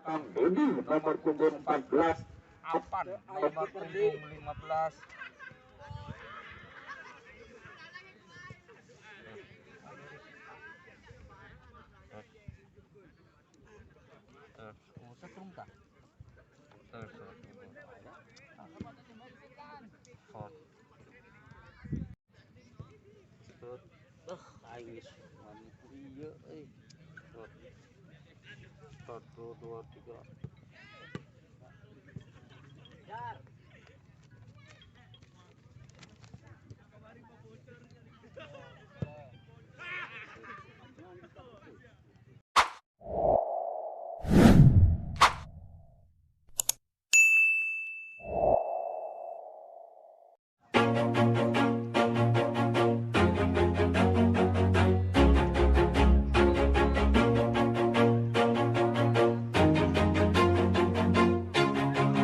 Kang Dodi nomor punggung 14. Apan nomor punggung 15. Aing iya euy. 1 2 3.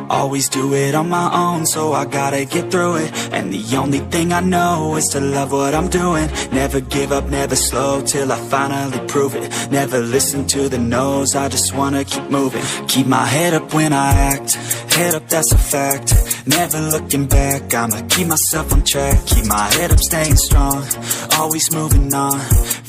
Always do it on my own, so I gotta get through it. And the only thing I know is to love what I'm doing. Never give up, never slow, till I finally prove it. Never listen to the no's, I just wanna keep moving. Keep my head up when I act, head up, that's a fact. Never looking back, I'ma keep myself on track. Keep my head up, staying strong, always moving on.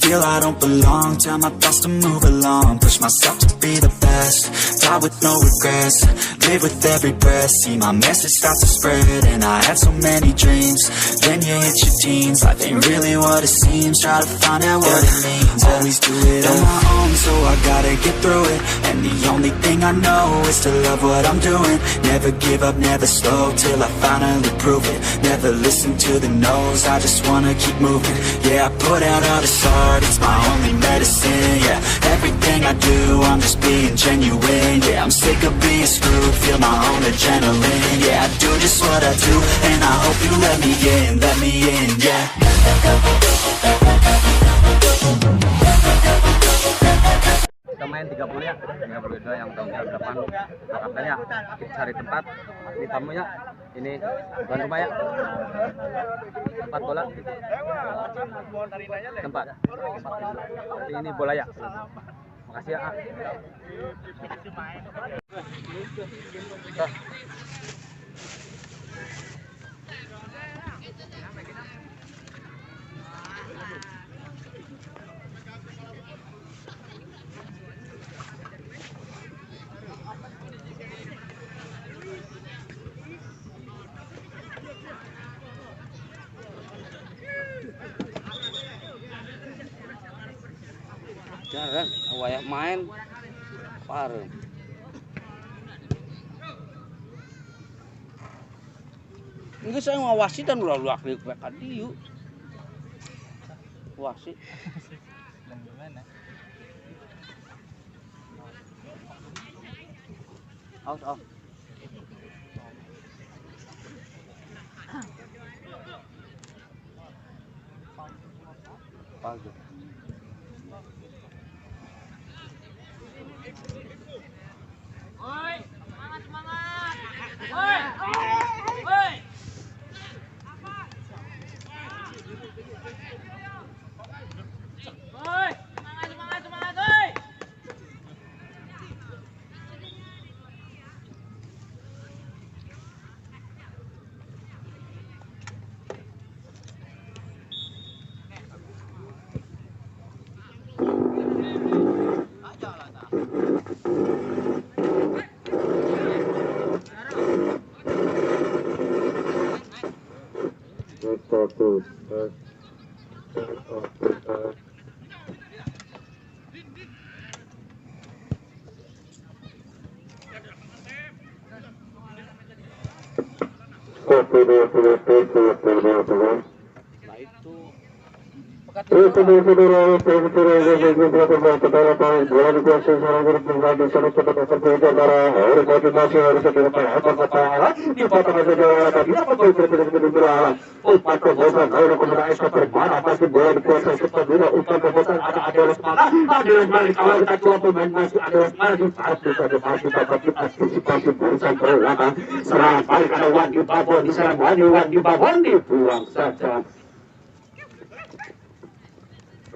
Feel I don't belong, tell my thoughts to move along. Push myself to be the best, die with no regrets. Live with every breath, see my message start to spread. And I had so many dreams, then you hit your teens. Life ain't really what it seems, try to find out what it means. Always do it on my own, so I gotta get through it. And the only thing I know is to love what I'm doing. Never give up, never slow, till I finally prove it. Never listen to the no's, I just wanna keep moving. Yeah, I put out all this art, it's my only medicine. Yeah, everything I do, I'm just being genuine. Yeah, I'm sick of being screwed, feel my own adrenaline. Yeah, I do just what I do, and I hope you let me in, yeah. Kita main 30 ya, 32 yang tinggal depan Jakarta ya. Kita cari tempat, ini tamu ya, ini tuan rumah ya. Tempat bola, tempat. Jadi ini bola ya. Makasih ya. Jangan wayak main parem. Ini saya ngawasi dan ulah-ulah klik ka dieu. Wasi. Aus. Pagi. Oi, semangat. Oi. Oi, semangat, oi. Nah itu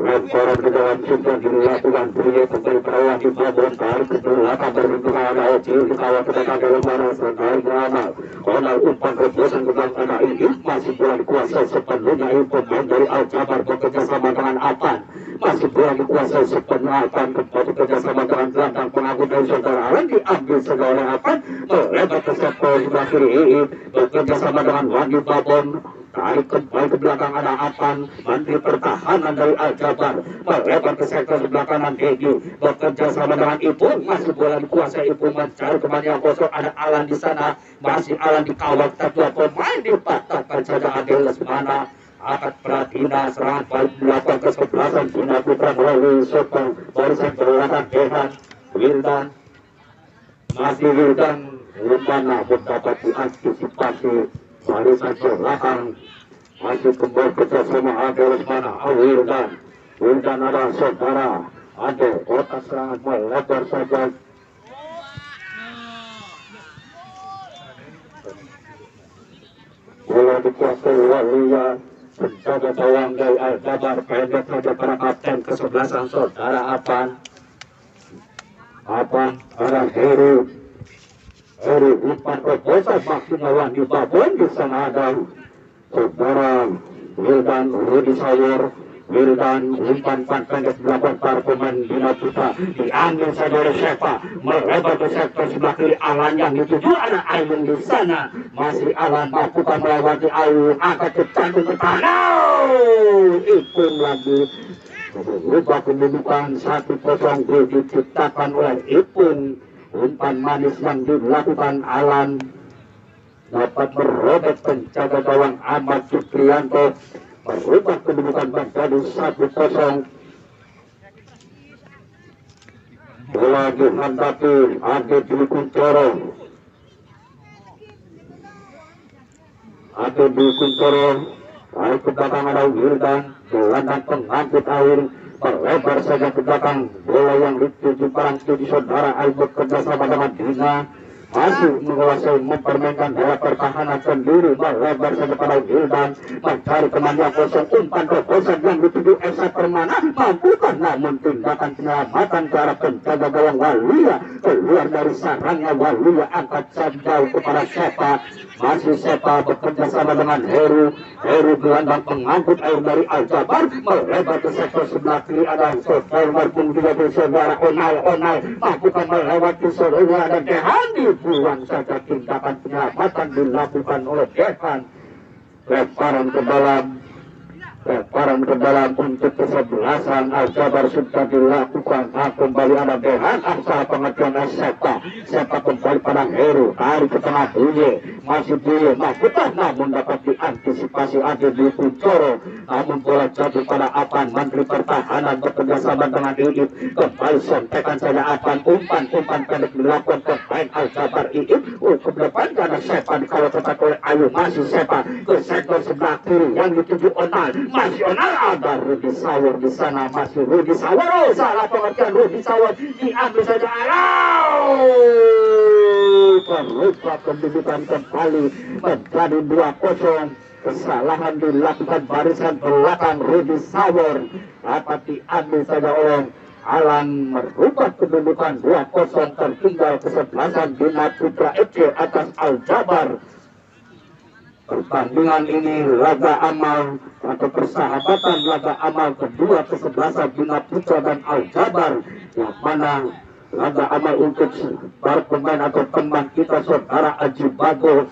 Lemparan ke dalam sudah dilakukan bunyi kembali perawat di babon tarik ke belakang berbenturan ada Oci di kawal kedekat dalam mana sekali drama Onal umpan kepuasan ke belakang ada ini masih bola dikuasai sepenuhnya pemain dari Al-Jabar bekerja sama dengan Apan masih bola dikuasai sepenuhnya Apan bekerja sama dengan gelandang pengangkut dari saudara Alan diambil segala oleh Apan melebar ke sektor sebelah kiri ini bekerja sama dengan Wandi Babon tarik kembali ke belakang ada Apan menteri pertahanan dari Al-Jabar melebar ke sektor sebelah kanan Egy bekerja sama dengan Ipung masih bola dikuasai Ipung mencari kembali yang kosong ada Alan di sana masih Alan dikawal kedua pemain dipatahkan saja Adel Lesmana akad Pratina serangan balik dilakukan kesebelasan Bina Putra melalui Sotong barisan belakang Dehan Wildan masih Wildan Lumana mendapat diantisipasi barisan belakang masih kembali kerjasama Adel Lesmana Wildan ada saudara Adel otak serangan melebar saja bola dikuasai Walia penjaga gawang dari Al-Jabar pendek saja para kapten kesebelasan saudara Apan ada Heru umpan kepuasan maksimal Wandi Babon di sana ada saudara Wildan Rudi Sawer Wildan umpan pendek belakang para pemain Bina Putra diambil saja oleh Sepa melebar ke sektor sebelah kiri Alan yang dituju ada Aileen di sana masih Alan melakukan melewati Aileen angkat kecantum ke tanah Ipung lagi berubah kedudukan 1-0 diciptakan oleh Ipung umpan manis yang dilakukan Alan dapat merobek penjaga gawang Ahmad Supriyanto merubah kedudukan menjadi 1-0 bola dihadapi Ade Dwi Kuncoro tarik ke belakang ada Wildan gelandang pengangkut air melebar saja ke belakang bola yang dituju parang di saudara Albert kerjasama dengan Dina masih menguasai mempermainkan bola pertahanan sendiri melebar saja pada Wildan mencari teman yang kosong umpan kepuasan yang dituju Esa Permana mampukah namun tindakan penyelamatan ke arah penjaga gawang Walia keluar dari sarangnya Walia angkat jauh kepada Sepa masih Sepa bekerja sama dengan Heru gelandang pengangkut air dari Al-Jabar melebar ke sektor sebelah kiri ada saudara pun juga saudara Onal mampukah melewati saudara ada Dehandi buang saja tindakan penyelamatan dilakukan oleh Dehan lemparan ke dalam untuk kesebelasan Al-Jabar sudah dilakukan kembali ada Dehan salah pengertian Sepa kembali pada Heru tarik ke tengah masih Buye mampukah namun dapat diantisipasi Ade Dwi Kuncoro namun bola jatuh pada Apan menteri pertahanan bekerjasama dengan Iip kembali sontekan saja Apan umpan pendek dilakukan pemain Al-Jabar Iip ke depan ada Sepa dikawal ketat oleh Ayu masih Sepa ke sektor sebelah kiri yang dituju Onal masih Onal ada Rudi Sawer di sana masih Rudi Sawer salah pengertian Rudi Sawer diambil saja berubah kedudukan kembali menjadi 2-0 kesalahan dilakukan barisan belakang Rudi Sawer dapat diambil saja oleh Alan merubah kedudukan 2-0 tertinggal kesebelasan Bina Putra FC atas Al-Jabar. Pertandingan ini laga amal atau persahabatan laga amal kedua kesebelasan Bina Putra dan Al-Jabar yang mana laga amal untuk para pemain atau teman kita saudara Aji Bago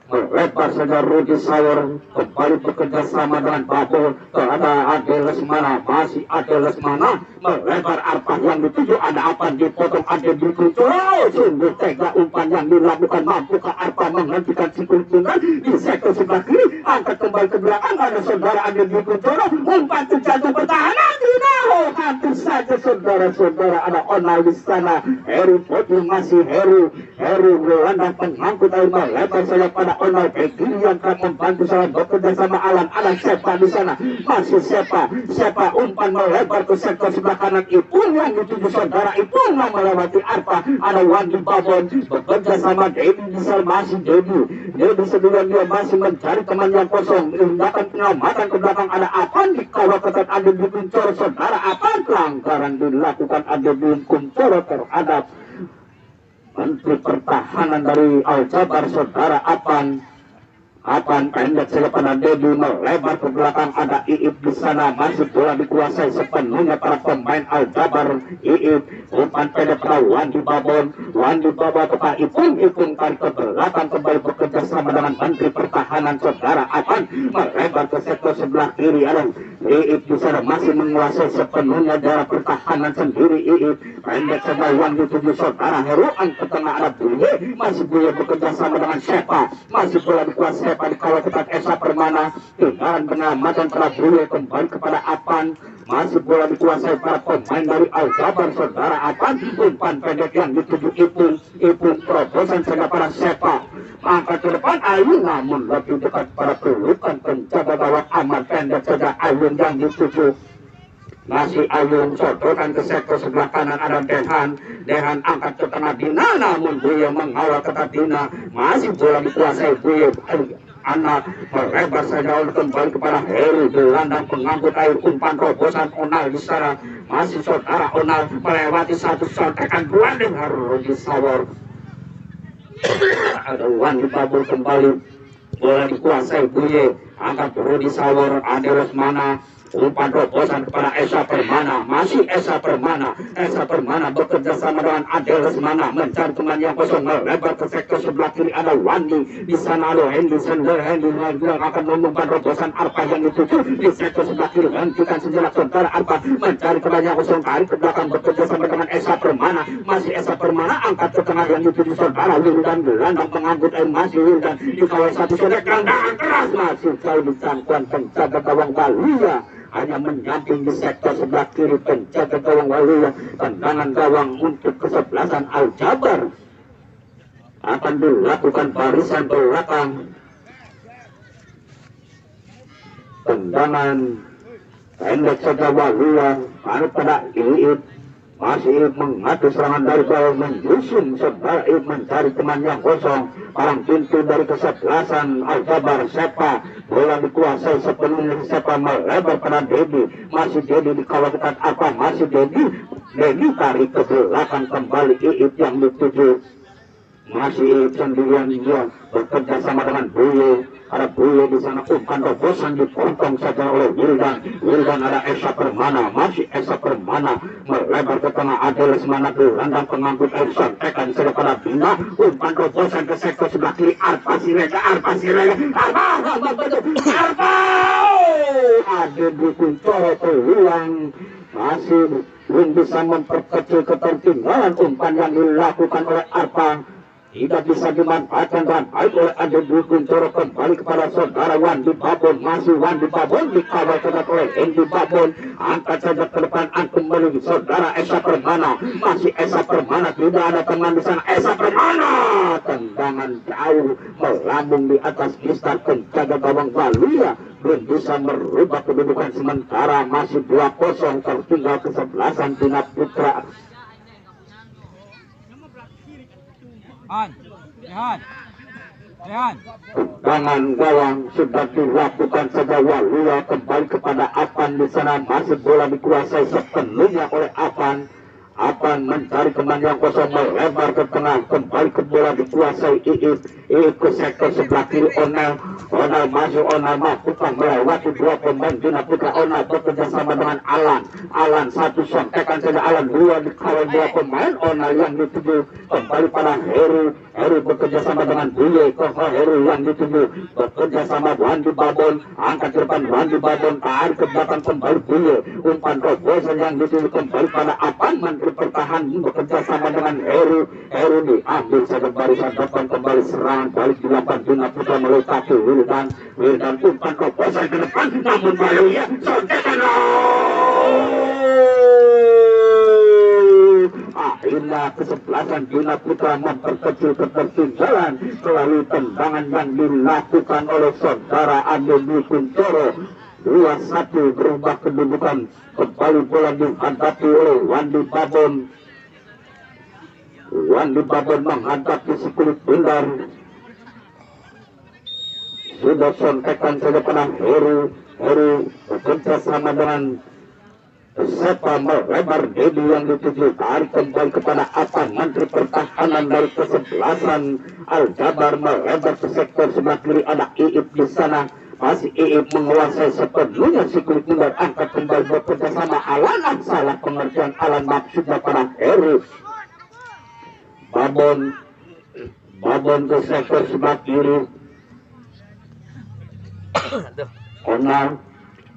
melebar saja Rudi Sawer kembali bekerja sama dengan Bago ada Ade Lesmana masih Ade Lesmana melebar Arpah yang dituju ada apa dipotong Ade Dwi Kuncoro sungguh tega umpan yang dilakukan mampukah Arpah menghentikan si kunjungan di sektor sebelah kiri angkat kembali ke belakang ada saudara Ade Dwi Kuncoro umpan terjatuh pertahanan hampir saja saudara-saudara ada Onal di sana Heru Potung masih Heru gelandang pengangkut air melebar saja pada Onal Peggy yang akan membantu saya bekerja sama Alan Sepa di sana masih Sepa umpan melebar ke sektor sebelah kanan Ipung yang dituju saudara Ipung yang melewati Arpa. Ada Wandi Babon bekerja sama Dedi bisa masih Dedi sedang dia masih mencari teman yang kosong. Tindakan penyelamatan ke belakang ada Apan dikawal ketat ada di Kuncoro saudara Apan. Pelanggaran dilakukan ada di Kuncoro terhadap Menteri Pertahanan dari Al-Jabar saudara Apan pendek saja pada Dedi melebar ke belakang ada Iip di sana masih bola dikuasai sepenuhnya para pemain Al-Jabar. Iip umpan pendek pada Wandi Babon kepada Ipung tarik ke belakang kembali bekerja sama dengan Menteri Pertahanan saudara Apan melebar ke sektor sebelah kiri. Ada Iip di sana masih menguasai sepenuhnya daerah pertahanan sendiri. Iip pendek saja Wandi tuju saudara Heruan ke tengah ada Buye masih Buye bekerja sama dengan Sepa masih bola dikuasai kalau ketat Esa Permana. Tinggalan penyelamatan para Buye kembali kepada Apan masih bola dikuasai para pemain dari Al-Jabar saudara Apan. Umpan pendek yang dituju Ipung terobosan saja para Sepa angkat ke depan Ayun namun lebih dekat para pelukan penjaga gawang aman pendek saja Ayun yang dituju masih Ayun sodokan ke sektor sebelah kanan ada Dehan angkat ke tengah Dina namun Buye mengawal ketat Dina masih bola dikuasai Buye anak melebar saja kembali kepada Heru gelandang pengangkut air. Umpan terobosan Onal di sana masih saudara Onal melewati satu sontekan Wandi Rudi Sawor. Ada Wandi Babur kembali bola dikuasai Buye angkat Rudi Sawor ada Lesmana. Umpan terobosan kepada Esa Permana masih Esa Permana bekerja sama dengan Adel Lesmana mencari teman yang kosong melebar ke sektor sebelah kiri ada Wandi di sana lo Hendy akan memumpan terobosan Arpa yang dituju di sektor sebelah kiri hentikan sejenak saudara Arpa mencari teman yang kosong tarik ke belakang bekerja sama dengan Esa Permana masih Esa Permana angkat ke tengah yang dituju saudara Wildan gelandang pengangkut air masih Wildan di kawal satu sodek tendangan keras masih jauh di jangkauan penjaga gawang Waluya hanya menyamping di sektor sebelah kiri penjaga gawang Waluya. Tendangan gawang untuk kesebelasan Al-Jabar akan dilakukan barisan belakang. Tendangan pendek saja Waluya pada Iip masih mengadu serangan dari bawah menyusun saudara Iip mencari teman yang kosong. Palang pintu dari kesebelasan Al-Jabar Sepa bola dikuasai sepenuhnya Sepa melebar pada Dedi masih Dedi dikawal ketat apa masih Dedi tarik ke belakang kembali Iip yang dituju masih Iip sendirian dia bekerja sama dengan Buye. Ada Buye di sana umpan terobosan dipotong saja oleh Wildan ada Esa Permana masih Esa Permana melebar ke tengah ada Lesmana gelandang pengangkut air sontekan saja pada Bina. Umpan terobosan ke sektor sebelah kiri Arpa Sirega ada di Kuncoro peluang masih belum bisa memperkecil ketertinggalan. Umpan yang dilakukan oleh Arpa tidak bisa dimanfaatkan dan baik oleh Ade Kuncoro kembali kepada saudara Wandi Babon masih Wandi Babon dikawal ketat oleh Hendy Babon angkat saja ke depan kembali saudara Esa Permana masih Esa Permana tidak ada teman di sana Esa Permana tendangan jauh melambung di atas mistar penjaga gawang Waluya belum bisa merubah kedudukan sementara masih 2-0 tertinggal kesebelasan Bina Putra. Tangan gawang sudah dilakukan saja Waluya kembali kepada Apan di sana masih bola dikuasai sepenuhnya oleh Apan mencari teman yang kosong melebar ke tengah kembali ke bola dikuasai Iip ke sektor sebelah kiri Onal masuk Onal mampukan melewati dua pemain Bina Putra. Onal bekerja sama dengan Alan satu sontekan saja Alan dua dikawal dua pemain Onal yang dituju kembali pada Heru bekerja sama dengan Buye Heru yang dituju bekerja sama Wandi Babon angkat ke depan Wandi Babon tarik ke belakang kembali Buye umpan terobosan yang dituju kembali pada Apan Menteri Pertahanan bekerja sama dengan Heru diambil saja barisan depan kembali serangan balik dilakukan Bina Putra melekati Wildan umpan terobosan ke depan namun Waluya sontekan akhirnya kesebelasan Bina Putra memperkecil ketertinggalan melalui tendangan yang dilakukan oleh saudara Ade Kuncoro 2-1 berubah kedudukan. Kembali bola dihadapi oleh Wandi Babon. Wandi Babon menghadapi si kulit bundar. Sudah sontekan saja pada Heru. Heru bekerja sama dengan Sepa melebar Dedi yang dituju. Tarik kembali kepada Apan. Menteri Pertahanan dari kesebelasan Al-Jabar melebar ke sektor sebelah kiri. Ada Iip di sana. Masih Iip menguasai sepenuhnya si kulit bundar. Angkat kembali bekerja sama Alan. Salah pengertian Alan maksudnya pada Heru. Babon ke sektor sebelah kiri. Onal.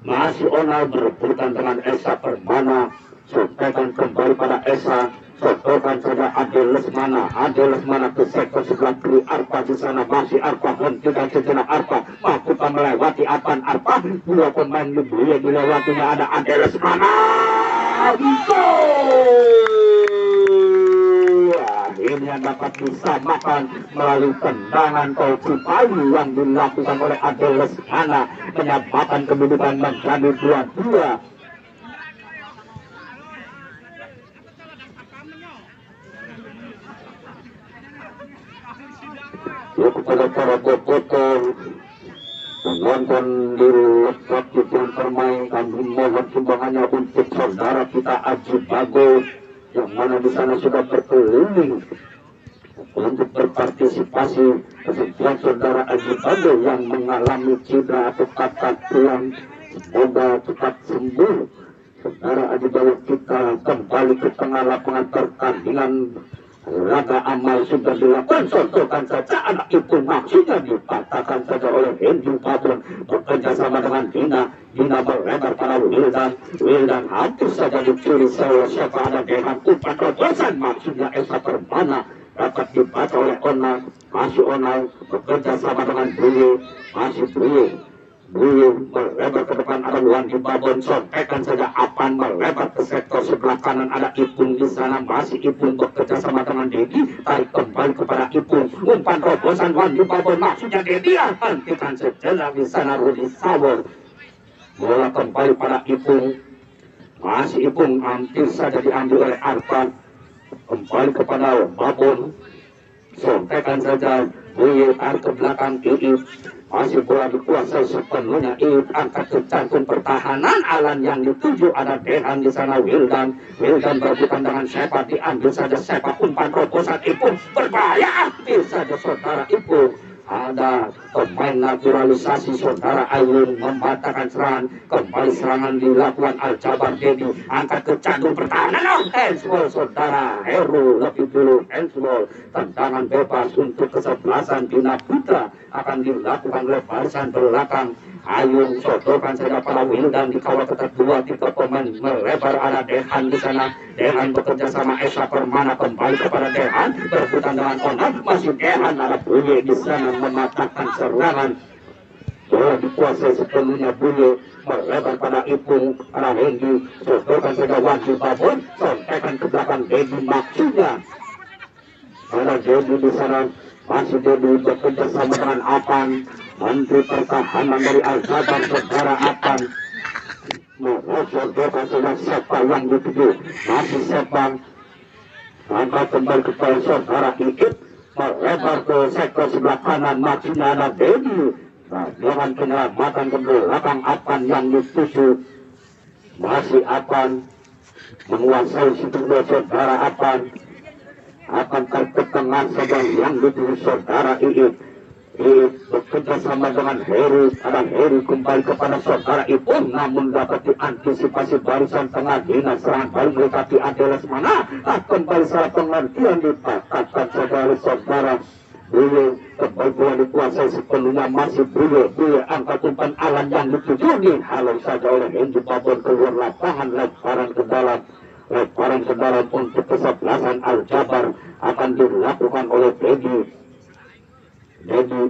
Masih Onal berebutan dengan Esa Permana. Sontekan kembali pada Esa. Sotokan saja Adel Lesmana. Adel Lesmana ke sektor sebelah kiri. Arpa di sana masih Arpa. Hentikan sejenak Arpa. Mampu melewati Apan Arpa. Dua pemain lebih yang dilewatinya ada Adel Lesmana. Ini yang dapat disamakan melalui tendangan gol Cipayu yang dilakukan oleh Adel Lesmana, menyamakan kedudukan menjadi 2-2. Kepada para bobotoh penonton di lepas yang bermain, kami mohon sumbangannya untuk saudara kita Aji Bagus yang mana di sana sudah berkeliling untuk berpartisipasi. Kemudian saudara Aji Bagus yang mengalami cedera atau patah tulang, semoga cepat sembuh. Saudara Aji Bagus kita kembali ke tengah lapangan pertandingan. Laga amal sudah dilakukan. Contohkan saja anak itu maksudnya dipatahkan saja oleh Henry Babon. Bekerja sama dengan Dina berlebar pada Wildan hampir saja dicuri siapa ada dengan umpan terobosan maksudnya Esa Permana. Dapat dibaca oleh Onal. Masih Onal bekerja sama dengan Buye. Masih Buye melebar ke depan ada Wandi Babon. Sontekan saja Apan melebar ke sektor sebelah kanan ada Ipung di sana. Masih Ipung bekerja sama dengan Dedi. Tarik kembali kepada Ipung. Umpan robosan Wandi Babon maksudnya Dedi. Hentikan sejenak di sana Rudi Sawor. Bola kembali pada Ipung. Masih Ipung hampir saja diambil oleh Arpan. Kembali kepada Babon. Sontekan saja Buye tarik ke belakang Iip. Masih bola dikuasai sepenuhnya Iip. Angkat ke jantung pertahanan Alan yang dituju ada Dehan di sana. Wildan berebutan dengan Sepa. Diambil saja Sepa. Umpan robosan Ipung berbahaya. Ambil saja saudara Ipung. Ada pemain naturalisasi saudara Ayun membatalkan serangan. Kembali serangan dilakukan Al-Jabar Dedi. Angkat ke jantung pertahanan. Handsball saudara Heru lebih dulu. Handsball. Tendangan bebas untuk kesebelasan Bina Putra akan dilakukan oleh barisan belakang. Ayun sodokan saja pada Wildan dikawal ketat 2-3 pemain melebar ada Dehan di sana. Dehan bekerja sama Esa Permana kembali kepada Dehan berebutan dengan Onal. Masih Dehan ada Buye di sana mematahkan serangan. Bola dikuasai sepenuhnya Buye melebar pada Ipung ada Hendy. Sodokan saja Wandi Babon. Sontekan ke belakang Dedi maksudnya ada Dedi di sana. Masih Dedi bekerja sama dengan Apan. Menteri Pertahanan dari Al-Jabar saudara Apan. Sodokan saja Sepa yang dituju. Masih Sepa. Angkat kembali kepada saudara Iip. Melebar ke sektor sebelah kanan. Maksudnya ada Dedi. Dengan penyelamatan ke belakang Apan yang dituju. Masih Apan menguasai situ saudara Apan. Akan tarik ke tengah saja yang dituju saudara Iip. Iip bekerja sama dengan Heru. Ada Heru kembali kepada saudara Ipung. Namun dapat diantisipasi barisan tengah Dina. Serangan balik mendekati Adel Lesmana. Kembali salah pengertian dipatahkan saja oleh saudara Buye. Kembali bola dikuasai sepenuhnya masih Buye angkat umpan Alan yang dituju. Dihalau saja oleh Henry Babon keluar lapangan. Lebaran ke dalam untuk kesebelasan Al-Jabar akan dilakukan oleh Dedi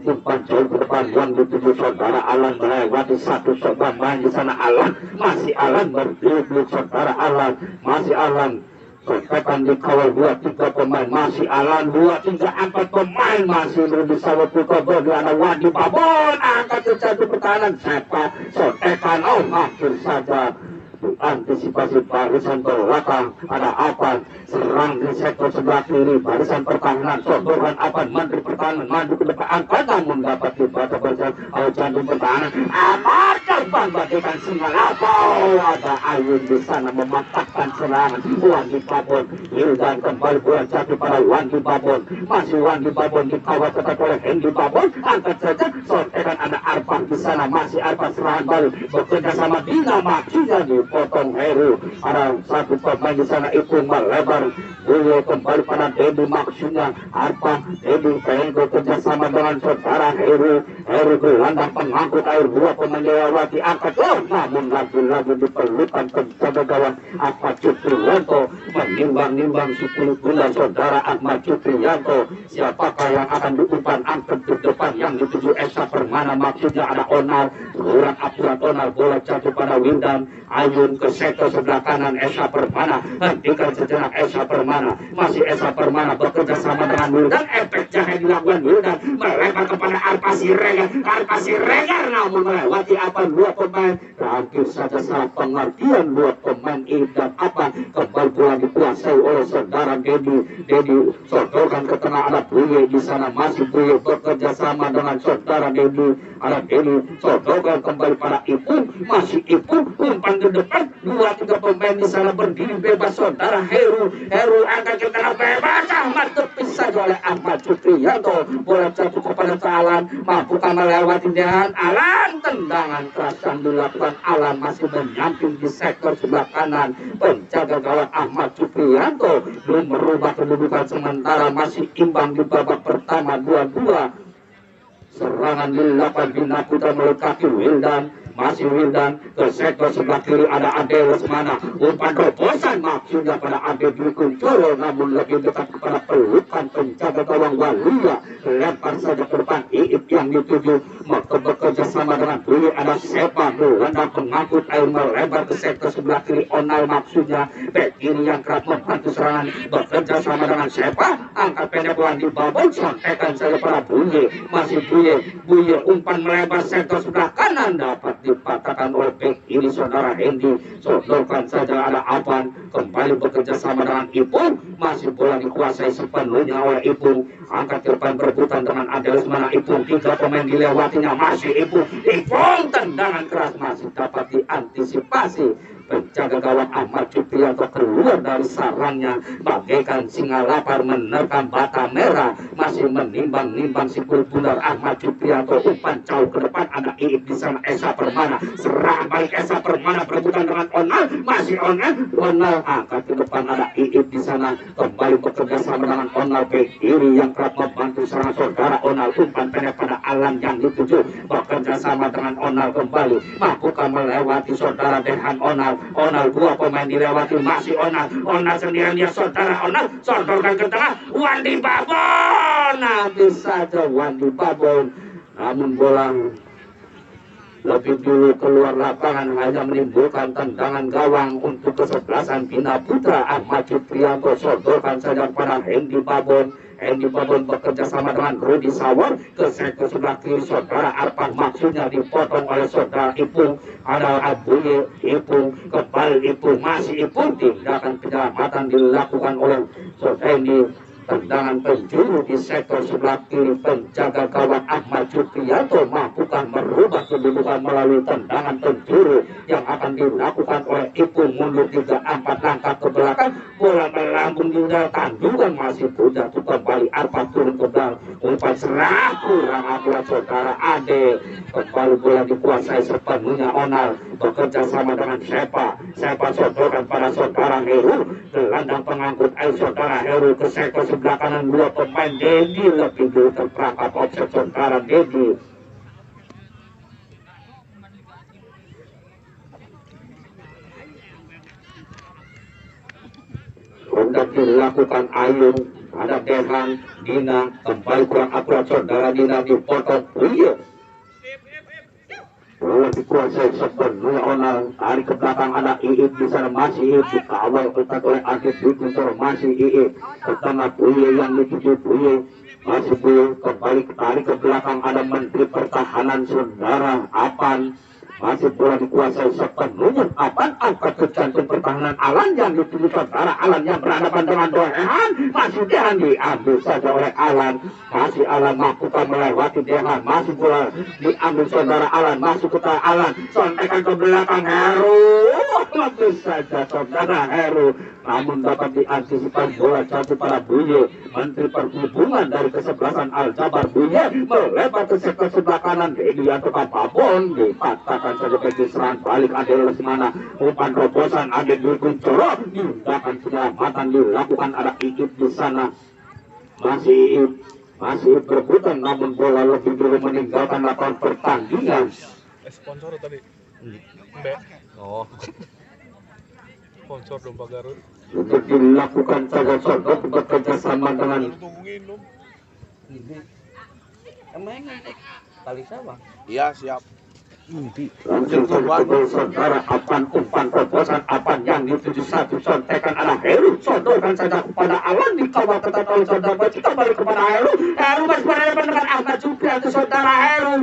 umpan jauh ke depan yang dituju saudara Alan melewati satu saudara main di sana Alan. Masih Alan berbelit saudara Alan. Masih Alan Kontekan dikawal 2-3 pemain masih Alan 2-3-4 pemain masih bisa berputar di ada Wadi Babon angkat ke satu pertahanan Sepa kontekan hampir saja antisipasi barisan belakang ada Apan serang di sektor sebelah kiri barisan pertahanan sodoran Apan menteri pertahanan maju ke depan angkat namun dapat dibaca barisan jantung pertahanan Amar terbang bagikan Singalapa ada Ayun di sana mematahkan serangan Wandi Babon Hildan kembali bola jatuh pada Wandi Babon masih Wandi Babon dikawal ketat oleh Hendy Babon angkat saja sodoran ada Arpan di sana masih Arpan serangan balik bekerja sama Dina maksudnya dipotong Heru ada satu pemain di sana itu melebar Buyo kembali pada Dedi maksudnya Arpan Dedi pengen bekerjasama dengan saudara Heru gelandang pengangkut air 2 pemain lewati angkat namun lagi-lagi diperlukan penjaga gawang Ahmad Cupriyanto menimbang-nimbang 10 bulan saudara Ahmad Cupriyanto siapakah yang akan diumpan angkat di depan yang dituju Esa Permana maksudnya ada Onal kurang akurat Onal bola jatuh pada Windan Ayun ke sektor sebelah kanan Esa Permana hentikan sejenak Esa Permana masih Esa Permana bekerja sama dengan Wildan efek jahe dilakukan Wildan melebar kepada Arpa Siregar namun melewati apa 2 pemain hampir saja salah pengertian 2 pemain dan apa kembali bola dikuasai oleh saudara Dedi sodorkan ke tengah ada Buye di sana masih Buye bekerja sama dengan saudara Dedi ada Dedi sodorkan kembali pada Ipung masih Ipung umpan ke depan 2-3 pemain di sana berdiri bebas saudara Heru angkat ke tengah bebas Ahmad terpisah oleh Ahmad Cupriyanto bola jatuh kepada Alan mampukah melewati dengan Alan tendangan keras yang dilakukan Alan masih menyamping di sektor sebelah kanan penjaga gawang Ahmad Cupriyanto belum merubah kedudukan sementara masih imbang di babak pertama 2-2 serangan dilakukan Bina Putra melekati Wildan masih Wildan ke sektor sebelah kiri ada Ade Lesmana umpan terobosan maksudnya pada Ade Dwi Kuncoro namun lebih dekat kepada pelukan penjaga gawang Walia lempar saja ke depan Iip yang dituju bekerja sama dengan Buye ada Sepa gelandang pengangkut air melebar ke sektor sebelah kiri Onal maksudnya bek kiri yang kerap membantu serangan bekerja sama dengan Sepa angkat pendek Wandi Babon sontekan saja pada Buye masih Buye umpan melebar sektor sebelah kanan dapat dipatahkan oleh bek kiri saudara Hendy sodorkan saja ada Apan kembali bekerja sama dengan Ipung masih bola dikuasai sepenuhnya oleh Ipung angkat ke depan berebutan dengan Adelis mana Ipung 3 pemain dilewatinya masih Ipung tendangan keras masih dapat diantisipasi penjaga gawang Ahmad Cupriyanto keluar dari sarangnya bagaikan singa lapar menerkam bata merah masih menimbang-nimbang si bundar Ahmad Cupriyanto umpan jauh ke depan ada Iip di sana Esa Permana serang balik Esa Permana berebutan dengan Onal masih Onal angkat ke depan ada Iip di sana kembali bekerja sama dengan Onal bek kiri yang kerap membantu serangan saudara Onal umpan pendek pada Alan yang dituju bekerja sama dengan Onal kembali mampukah melewati saudara Dehan Onal 2 pemain dilewati masih Onal sendirian dia saudara Onal sodorkan ke tengah Wandi Babon habis saja Wandi Babon namun bola lebih dulu keluar lapangan hanya menimbulkan tendangan gawang untuk kesebelasan Bina Putra Ahmad Cupriyanto sodorkan saja pada Hendy Babon bekerja sama dengan Rudi Sawar ke sektor sebelah kiri saudara Arpan maksudnya dipotong oleh saudara Ipung ada Abuye Ipung kembali Ipung masih Ipung tindakan penyelamatan dilakukan oleh saudara Hendy tendangan penjuru di sektor sebelah kiri penjaga gawang Ahmad Cupriyanto mampukah merubah kedudukan melalui tendangan penjuru yang akan dilakukan oleh Ipung mundur 3-4 langkah ke belakang bola melambung di udara kandungan masih jatuh kembali Arpan turun ke belakang umpan serang kurang akurat saudara Ade kembali bola dikuasai sepenuhnya Onal bekerja sama dengan Sepa sodorkan pada saudara Heru gelandang pengangkut air saudara Heru ke sektor sebelah kanan 2 pemain Dedi lebih dulu terperangkap offset saudara Dedi hendak dilakukan Ayun ada Dehan Dina kembali kurang akurat saudara Dina dipotong Buye bola dikuasai sepenuhnya Onal. Tarik ke belakang ada Iip di sana, masih Iip dikawal ketat oleh Arif Wikuntor, masih Iip ke tengah Buye yang dituju Buye, masih Buye kembali tarik ke belakang ada Menteri Pertahanan Saudara Apan. Masih bola dikuasai sepenuhnya Apan, angkat ke jantung pertahanan Alan yang dituju Saudara Alan yang berhadapan dengan Dehan. Masih Dehan diambil saja oleh Alan, masih Alan melakukan melewati Dehan, masih bola diambil Saudara Alan, masuk ke tangan Alan, sontekan ke belakang Heru, lebih saja Saudara Heru, namun dapat diantisipasi bola jatuh pada Buye. Menteri Perhubungan dari kesebelasan Aljabar Buye melebar ke sektor sebelah kanan, Dedi atau Babon dipatahkan saja bagi serangan balik Adel Lesmana. Umpan terobosan Adel Wikuntor, tindakan penyelamatan dilakukan ada Iip di sana, masih berebutan namun bola lebih dulu meninggalkan lapangan pertandingan. Sponsor tadi Mbak. Oh. Sponsor domba Garut. Untuk dilakukan saja Sodok bekerja sama dengan Emang tali sawah? Iya siap. langsung saja Saudara Apan, umpan terobosan Apan yang dituju satu sontekan arah Heru, sodorkan saja kepada Alan, dikawal ketat oleh Saudara Baci, kembali kepada Heru masih berhadapan dengan Ahmad Jupri atau Saudara Heru,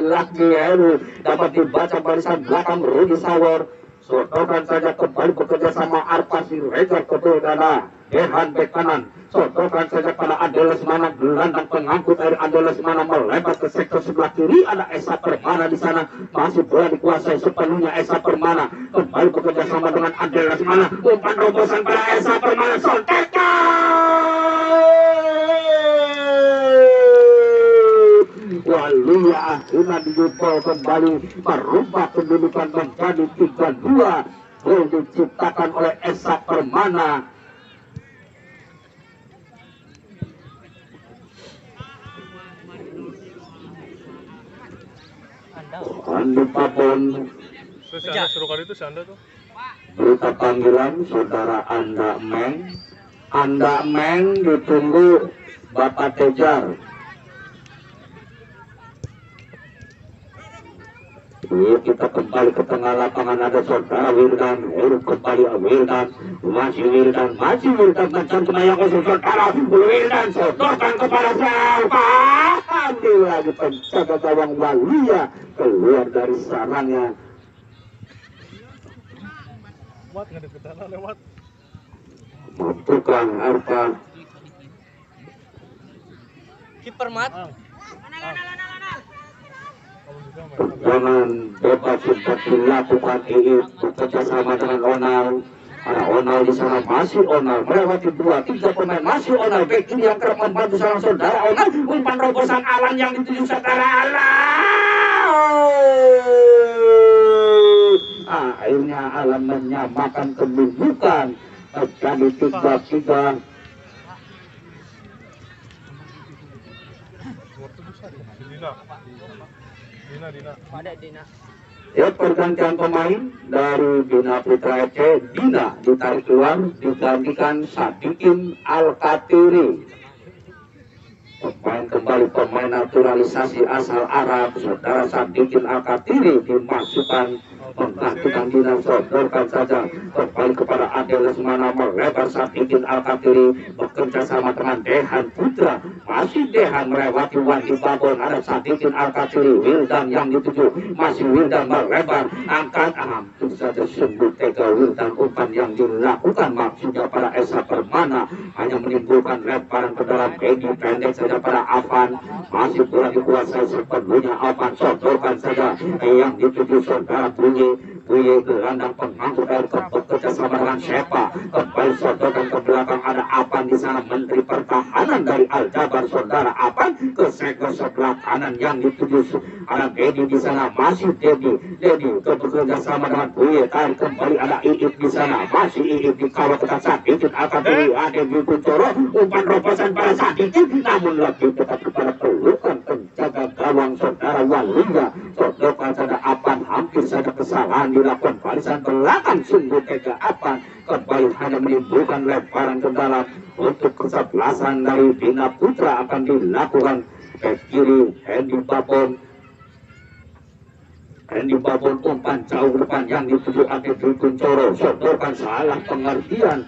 lagi Heru dapat dibaca barisan belakang Rudi Sawor, sodorkan saja kembali bekerja sama Arpa Siregar ke dada Dehan bek kanan, sodorkan saja pada Adel Lesmana, gelandang pengangkut air Adel Lesmana melebar ke sektor sebelah kiri, ada Esa Permana di sana, masih bola dikuasai sepenuhnya Esa Permana, kembali bekerja sama dengan Adel Lesmana, umpan terobosan pada Esa Permana, sontekan. Walia akhirnya dijubel kembali, merubah kedudukan menjadi 3-2, gol diciptakan oleh Esa Permana. Andi Papon Suruh kali itu si Anda tuh. berita panggilan Saudara Anda Meng ditunggu Bapak Tejar. Kita kembali ke tengah lapangan, ada Saudara Wildan, kembali Wildan, masih Wildan mencari kembali kosong Saudara Wildan, sodorkan kepada siapa? Ambil lagi penjaga gawang Walia keluar dari sarangnya. Lewat ngadep ke tanah lewat. Tukang Arpa. Kiper Mat. Jangan bebas sempat dilakukan Iip bekerja sama dengan Onal. Ada Onal di sana, masih Onal melewati 2-3 pemain, masih Onal back kiri yang kerap membantu seorang Saudara Onal, umpan terobosan Alan yang dituju Saudara Alan. Akhirnya Alan menyamakan kedudukan, terjadi 3-3. Dina. Ada Dina. Ya, pergantian pemain dari Dina Putra FC, Dina ditarik keluar, digantikan Sadikin Al-Katiri. Pemain naturalisasi asal Arab, Saudara Sadikin Al-Katiri dimasukkan menggantikan Dina, sodorkan saja kembali kepada Adel Lesmana, melebar Sadikin Al-Katiri bekerja sama dengan Dehan Putra, masih Dehan melewati Wandi Babon, ada Sadikin Al-Katiri, Wildan yang dituju, masih Wildan melebar, angkat, hampir saja sungguh tega Wildan, umpan yang dilakukan maksudnya pada Esa Permana hanya menimbulkan lemparan ke dalam pegi pendek saja pada Afan, masih bola dikuasai sepenuhnya Afan, sodorkan saja yang dituju Saudara Buye gelandang pengangkut air bekerja sama dengan Shepa, kembali sodorkan ke belakang, ada Apan di sana, Menteri Pertahanan dari Aljabar Saudara Apan ke sektor sebelah kanan yang dituju, ada Dedi di sana, masih Dedi bekerja sama dengan Buye, tarik kembali, ada Iip di sana, masih Iip dikawal ketat Sadikin Al-Katiri, ada Wikuntor, umpan terobosan pada Sadikin, namun lebih tepat kepada pelukan penjaga gawang Saudara Walia, sodorkan saja Apan, hampir saja kesalahan dilakukan barisan belakang, sungguh tega Apan, kembali hanya menimbulkan lemparan ke dalam. Untuk kesebelasan dari Dina Putra akan dilakukan ke kiri Hendy Babon, Ini babon umpan jauh depan yang dituju Ade Dwi Kuncoro, sodorkan salah pengertian.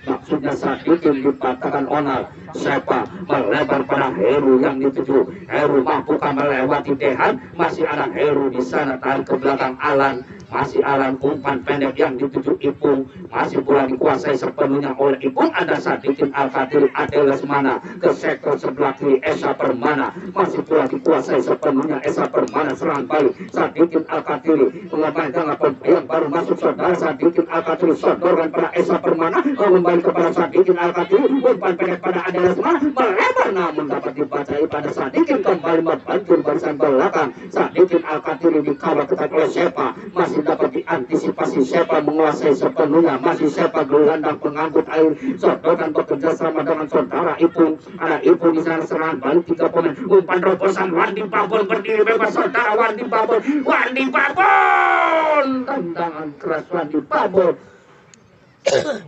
Maksudnya Sadikin dipatahkan Onal. Sepa melebar pada Heru yang dituju. Heru mampukah melewati Dehan? Masih ada Heru di sana, tarik ke belakang Alan. Masih Alan, umpan pendek yang dituju Ipung. Masih pula dikuasai sepenuhnya oleh Ipung. Ada Sadikin Al-Katiri, Ade Lesmana ke sektor sebelah kiri Esa Permana. Masih pula dikuasai sepenuhnya Esa Permana. Serang balik Sadikin Al-Katiri mengamankan yang baru masuk saudara. Sadikin Al-Katiri sodorkan pada Esa Permana, kembali kepada Sadikin Al-Katiri. Umpan pendek pada Ade Lesmana melebar, namun dapat dibacai pada Sadikin, kembali membantu barisan belakang. Sadikin Al-Katiri dikawal ketat oleh Sepa. Masih dapat diantisipasi, Sepa menguasai sepenuhnya. Masih Sepa gelandang pengangkut air, sodorkan bekerja sama dengan saudara Ipung. Ada Ipung di sana, serangan balik 3 pemain. Umpan terobosan Wandi Babon berdiri bebas, saudara Wandi Babon. Wandi Babon, tendangan keras Wandi Babon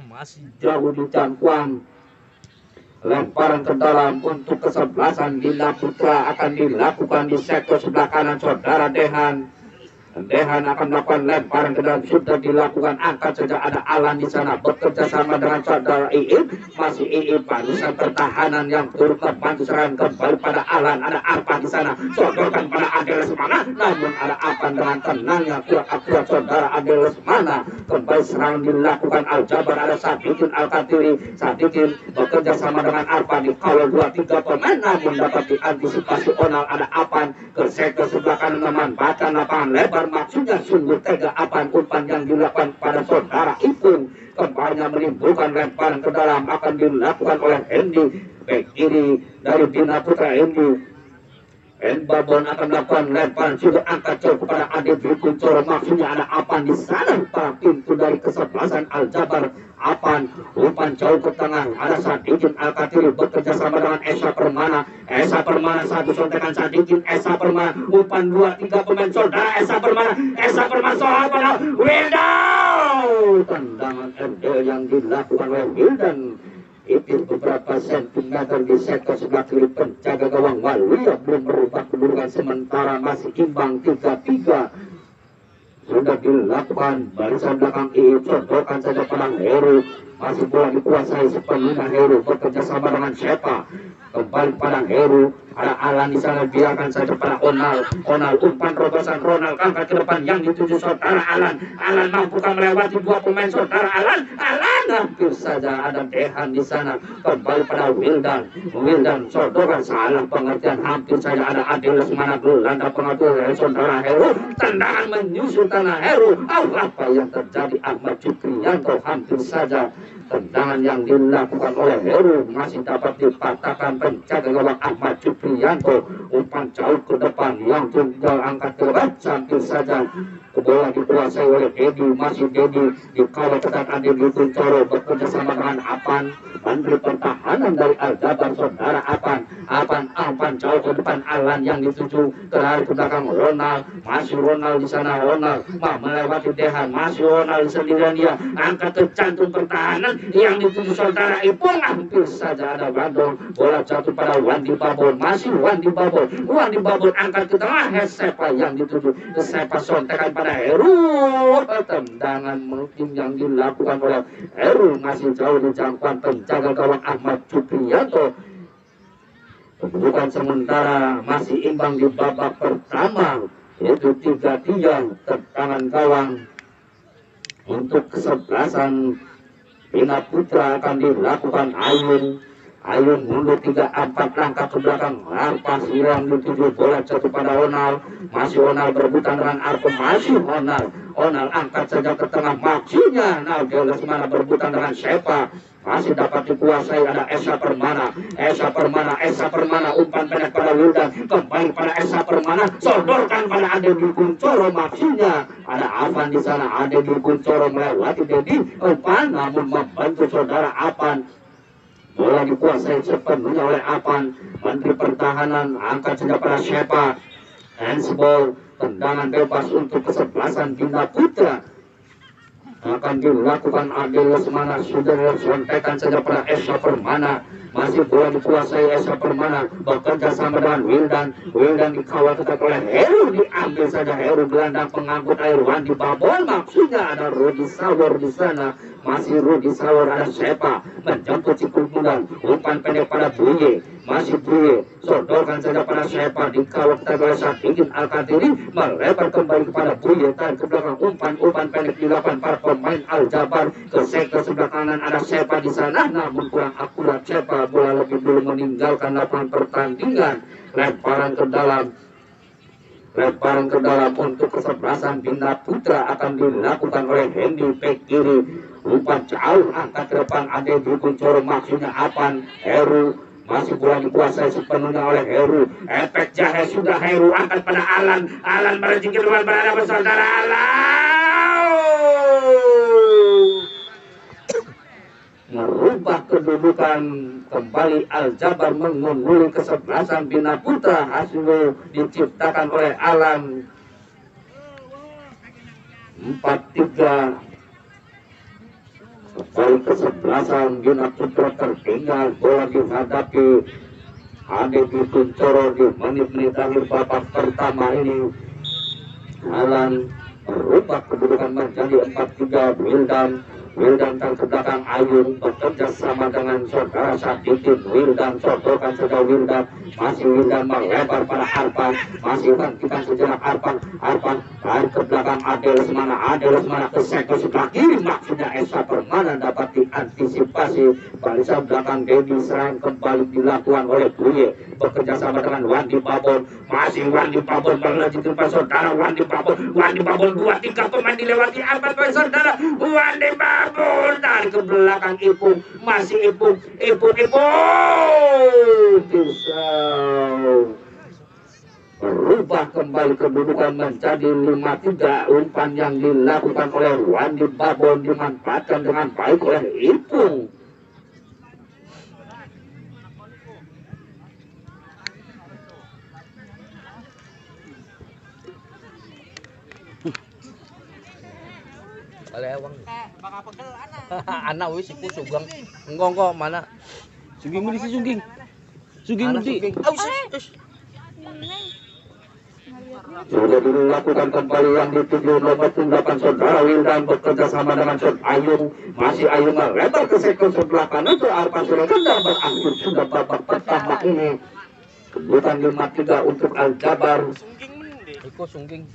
masih jauh di jangkauan. Lemparan ke dalam untuk kesebelasan Bina Putra akan dilakukan di sektor sebelah kanan saudara Dehan. Dehan akan melakukan lemparan ke dalam, sudah dilakukan, angkat saja. Ada Alan di sana bekerja sama dengan saudara Iip. Masih Iip, barisan pertahanan yang turut membantu serangan, kembali pada Alan. Ada apa di sana, sodorkan pada Ade Lesmana, namun ada apa dengan tenangnya akurat saudara Ade Lesmana. Kembali serangan dilakukan Al-Jabar. Ada Sadikin Al-Katiri. Sadikin bekerja sama dengan Arpan, dikawal 2-3 pemain, namun dapat diantisipasi Onal. Ada Apan ke sektor sebelah kanan, memanfaatkan lapangan lebar. Maksudnya sungguh tega Apan. Umpan yang dilakukan pada saudara Ipung, kembali menimbulkan lemparan ke dalam, akan dilakukan oleh Hendi, bek kiri dari Bina Putra. Hendi Babon akan melakukan lemparan, sudah angkat jauh kepada Ade Dwi Kuncoro. Maksudnya ada Apan di sana, para pintu dari kesebelasan Al-Jabar. Apan, umpan jauh ke tengah. Ada Sadikin Al-Katiri bekerja sama dengan Esa Permana. Esa Permana satu sontekan Sadikin. Esa Permana, umpan 2-3 pemain saudara Esa Permana. Esa Permana soal pada Wildan. Tendangan MD yang dilakukan oleh Wildan. Itu beberapa sentimeter di sektor sebelah kiri penjaga gawang Waluya belum merubah kedudukan sementara, masih imbang 3-3. Sudah dilakukan barisan belakang Iip, sodorkan saja pada Heru. Masih pula dikuasai sepenuhnya Heru, bekerja sama dengan Sepa. Kembali pada Heru, ada Alan di sana, biarkan saja pada Onal. Onal, umpan terobosan Ronald, angkat ke depan yang dituju saudara Alan. Alan mampukah melewati 2 pemain saudara Alan? Alan, hampir saja ada Dehan di sana. Kembali pada Wildan. Wildan sodorkan, salah pengertian, hampir saja ada Ade Lesmana gelandang pengatur saudara Heru. Tendangan menyusul tanah Heru. Apa yang terjadi? Ahmad Jukrianto, hampir saja tendangan yang dilakukan oleh Heru masih dapat dipatahkan penjaga gawang Ahmad Jukrianto. Umpan jauh ke depan yang tunggal angkat ke depan, hampir saja bola dikuasai oleh Dedi. Masih Dedi dikawal ketat Ade Dwi Kuncoro, bekerja sama dengan Apan. Menteri pertahanan dari Al-Jabar saudara Apan. Apan jauh ke depan, Alan yang dituju, terlari ke belakang Ronald. Masih Ronald di sana, Ronald melewati Dehan. Masih Ronald sendirian, dia angkat ke jantung pertahanan yang dituju saudara Ipung. Hampir saja ada Bandung, bola jatuh pada Wandi Babon. Masih Wandi Babon angkat ke tengah. Sepa yang dituju, Sepa sontekan pada Heru. Tendangan mungkin yang dilakukan oleh Heru masih jauh di jangkauan penjaga gawang Ahmad Jukrianto. Kedudukan sementara masih imbang di babak pertama, yaitu 3-3. Tendangan gawang untuk kesebelasan Bina Putra akan dilakukan Ayun mundur 3-4 langkah ke belakang. Arpa siram dituju, bola jatuh pada Onal. Masih Onal berebutan dengan Arpa. Masih Onal angkat saja ke tengah. Maksinya Ade Lesmana berebutan dengan Sepa. Masih dapat dikuasai, ada Esa Permana. Umpan pendek pada Wildan, kembali pada Esa Permana, sodorkan pada Ade Dwi Kuncoro. Maksinya ada Avan di sana. Ade Dwi Kuncoro melewati Dedi, umpan namun membantu saudara Apan. Bola dikuasai sepenuhnya oleh Apan. Menteri Pertahanan angkat saja pada Sepa. Handsball, tendangan bebas untuk kesebelasan Bina Putra. akan dilakukan Ade Lesmana. Sudah disampaikan saja pada Esa Permana, masih bola dikuasai Esa Permana, bekerja sama dengan Wildan dikawal tetap oleh Heru, diambil saja Heru, gelandang pengangkut air Wandi Babon, maksudnya ada Rudi Sawor di sana. Masih Rudi Sawor, ada Sepa menjemput Cikul Bundan, umpan pendek pada Buye, masih Buye sodorkan saja pada Sepa, dikawal tetap oleh Satigin Al-Qadiri, melebar kembali kepada Buye, dan ke belakang umpan pendek dilakukan para pemain Al-Jabar. Ke sektor sebelah kanan ada Sepa di sana, namun kurang akurat Sepa, bola lebih dulu meninggalkan lapangan pertandingan. Lemparan ke dalam untuk kesebelasan Bina Putra akan dilakukan oleh Hendy bek kiri, umpan jauh angkat ke depan Ade Dikuncoro, maksudnya Apan Heru, masih bola dikuasai sepenuhnya oleh Heru, efek jahe sudah Heru angkat pada Alan merejik ke depan berada bersaudara merubah kedudukan kembali. Al-Jabar mengungguli kesebelasan Bina Putra, hasil diciptakan oleh Alan. 4-3 kembali kesebelasan Bina Putra tertinggal, bola dihadapi Ade Dikuncoro di menit-menit akhir babak pertama ini. Alan merubah kedudukan menjadi 4-3. Wildan dan ke belakang Ayun bekerja sama dengan saudara Sadikin. Wildan sodorkan saja Wildan, masih Wildan melebar pada Arpan, masih hentikan sejenak Arpan tarik ke belakang Ade Lesmana ke sektor sebelah kiri, maksudnya Esa Permana dapat diantisipasi. Barisan belakang Dedi serang kembali dilakukan oleh Buye, bekerja sama dengan Wandi Babon, masih Wandi Babon melanjutkan pada saudara Wandi Babon 2-3 pemain dilewati Arpan pada saudara Wandi Babon, tarik ke belakang Ipung, masih Ipung bisa berubah kembali kedudukan menjadi 5-3. Umpan yang dilakukan oleh Wandi Babon dimanfaatkan dengan baik oleh Ipung. Lewang. Anak wis iku sugeng. Engko mana? Sugeng mudi si Sugeng. Sugeng mudi. Sudah dilakukan kembali yang dituju nomor 8 saudara Wildan bekerja sama dengan Saudara Ayung, masih Ayung melebar ke sektor sebelah kanan ke Arpan sudah berakhir sudah babak pertama ini. Kedudukan 5-3 untuk Al-Jabar. Iku Sungging.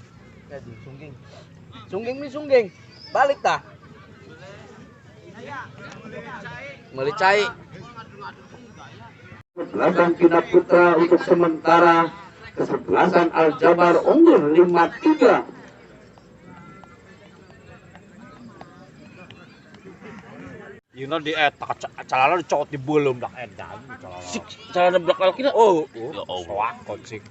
Sungging. Balik dah. Melicai. Belakang Bina Putra untuk sementara, kesebelasan Al-Jabar unggul 5-3. Yuna di calala dicot di belum dak edan calala. Cara belakang kita. Oh. Ya Allah, kocik.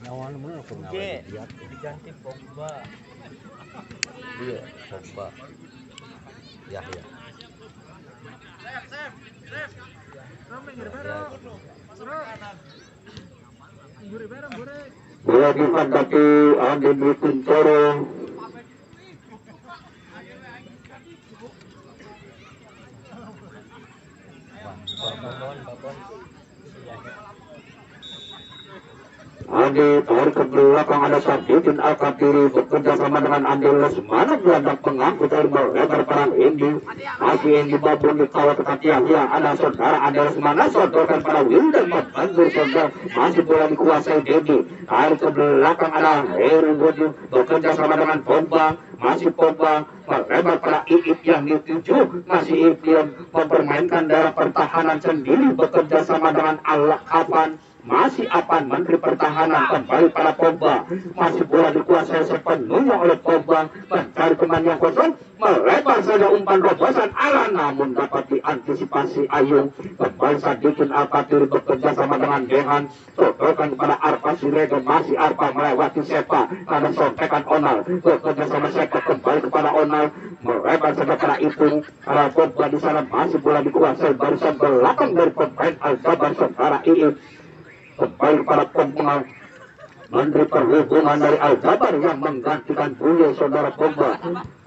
Nyawan mana aku ngawen dia diganti Pogba. Iya, Pogba. Ya. Bola dihadapi Ade Dikuncoro. Ade tarik ke belakang, ada Sadikin Al-Qadiri bekerja sama dengan Ade Lesmana, gelandang pengangkut air melebar perang Indi, masih Indi Babon dikawal ketat Yahya, ada saudara Ade Lesmana sodorkan pada Wildan membantu saudara, masih bola dikuasai Dedi, tarik ke belakang ada Heru Bodi bekerja sama dengan Pogba, masih Pogba melebar pada Iip yang dituju, masih Iip yang mempermainkan daerah pertahanan sendiri bekerja sama dengan Al-Kapan, masih Apan Menteri Pertahanan kembali pada Pogba, masih bola dikuasai sepenuhnya oleh Pogba, mencari teman yang kosong, melebar saja umpan robosan Alan, namun dapat diantisipasi Ayung. Kembali Sadikin Al-Qadiri bekerja sama dengan Dehan, sodorkan kepada Arpa Siregar, masih Arpa melewati Sepa, karena sontekan Onal, bekerja sama Sepa kembali kepada Onal, melebar saja pada Ipung, karena Pogba di sana masih bola dikuasai barisan belakang dari pemain Al-Jabar saudara Iip. Kembali kepada Pogba, Menteri Perhubungan dari Al-Jabar yang menggantikan beliau saudara Pogba.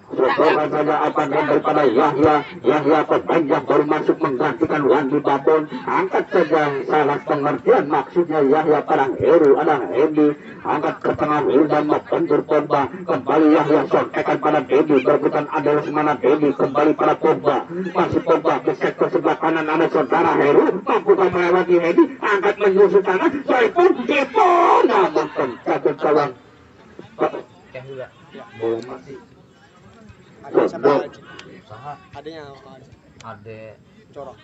Sokongan saja apa daripada Yahya pemain yang baru masuk menggantikan Wandi Babon. Angkat saja salah pengertian maksudnya Yahya pada Heru ada Hendi. Angkat ke tengah Wildan membentur Pogba. Kembali Yahya sontekan pada Dedi. Berbutan adalah semana Dedi kembali pada Pogba. Masih Pogba ke sektor sebelah kanan ada saudara Heru. Mampu melewati Dedi. Angkat menyusul sana. Saiful Ipo. Namun pencatur kawan. Belum mati. Adanya corok.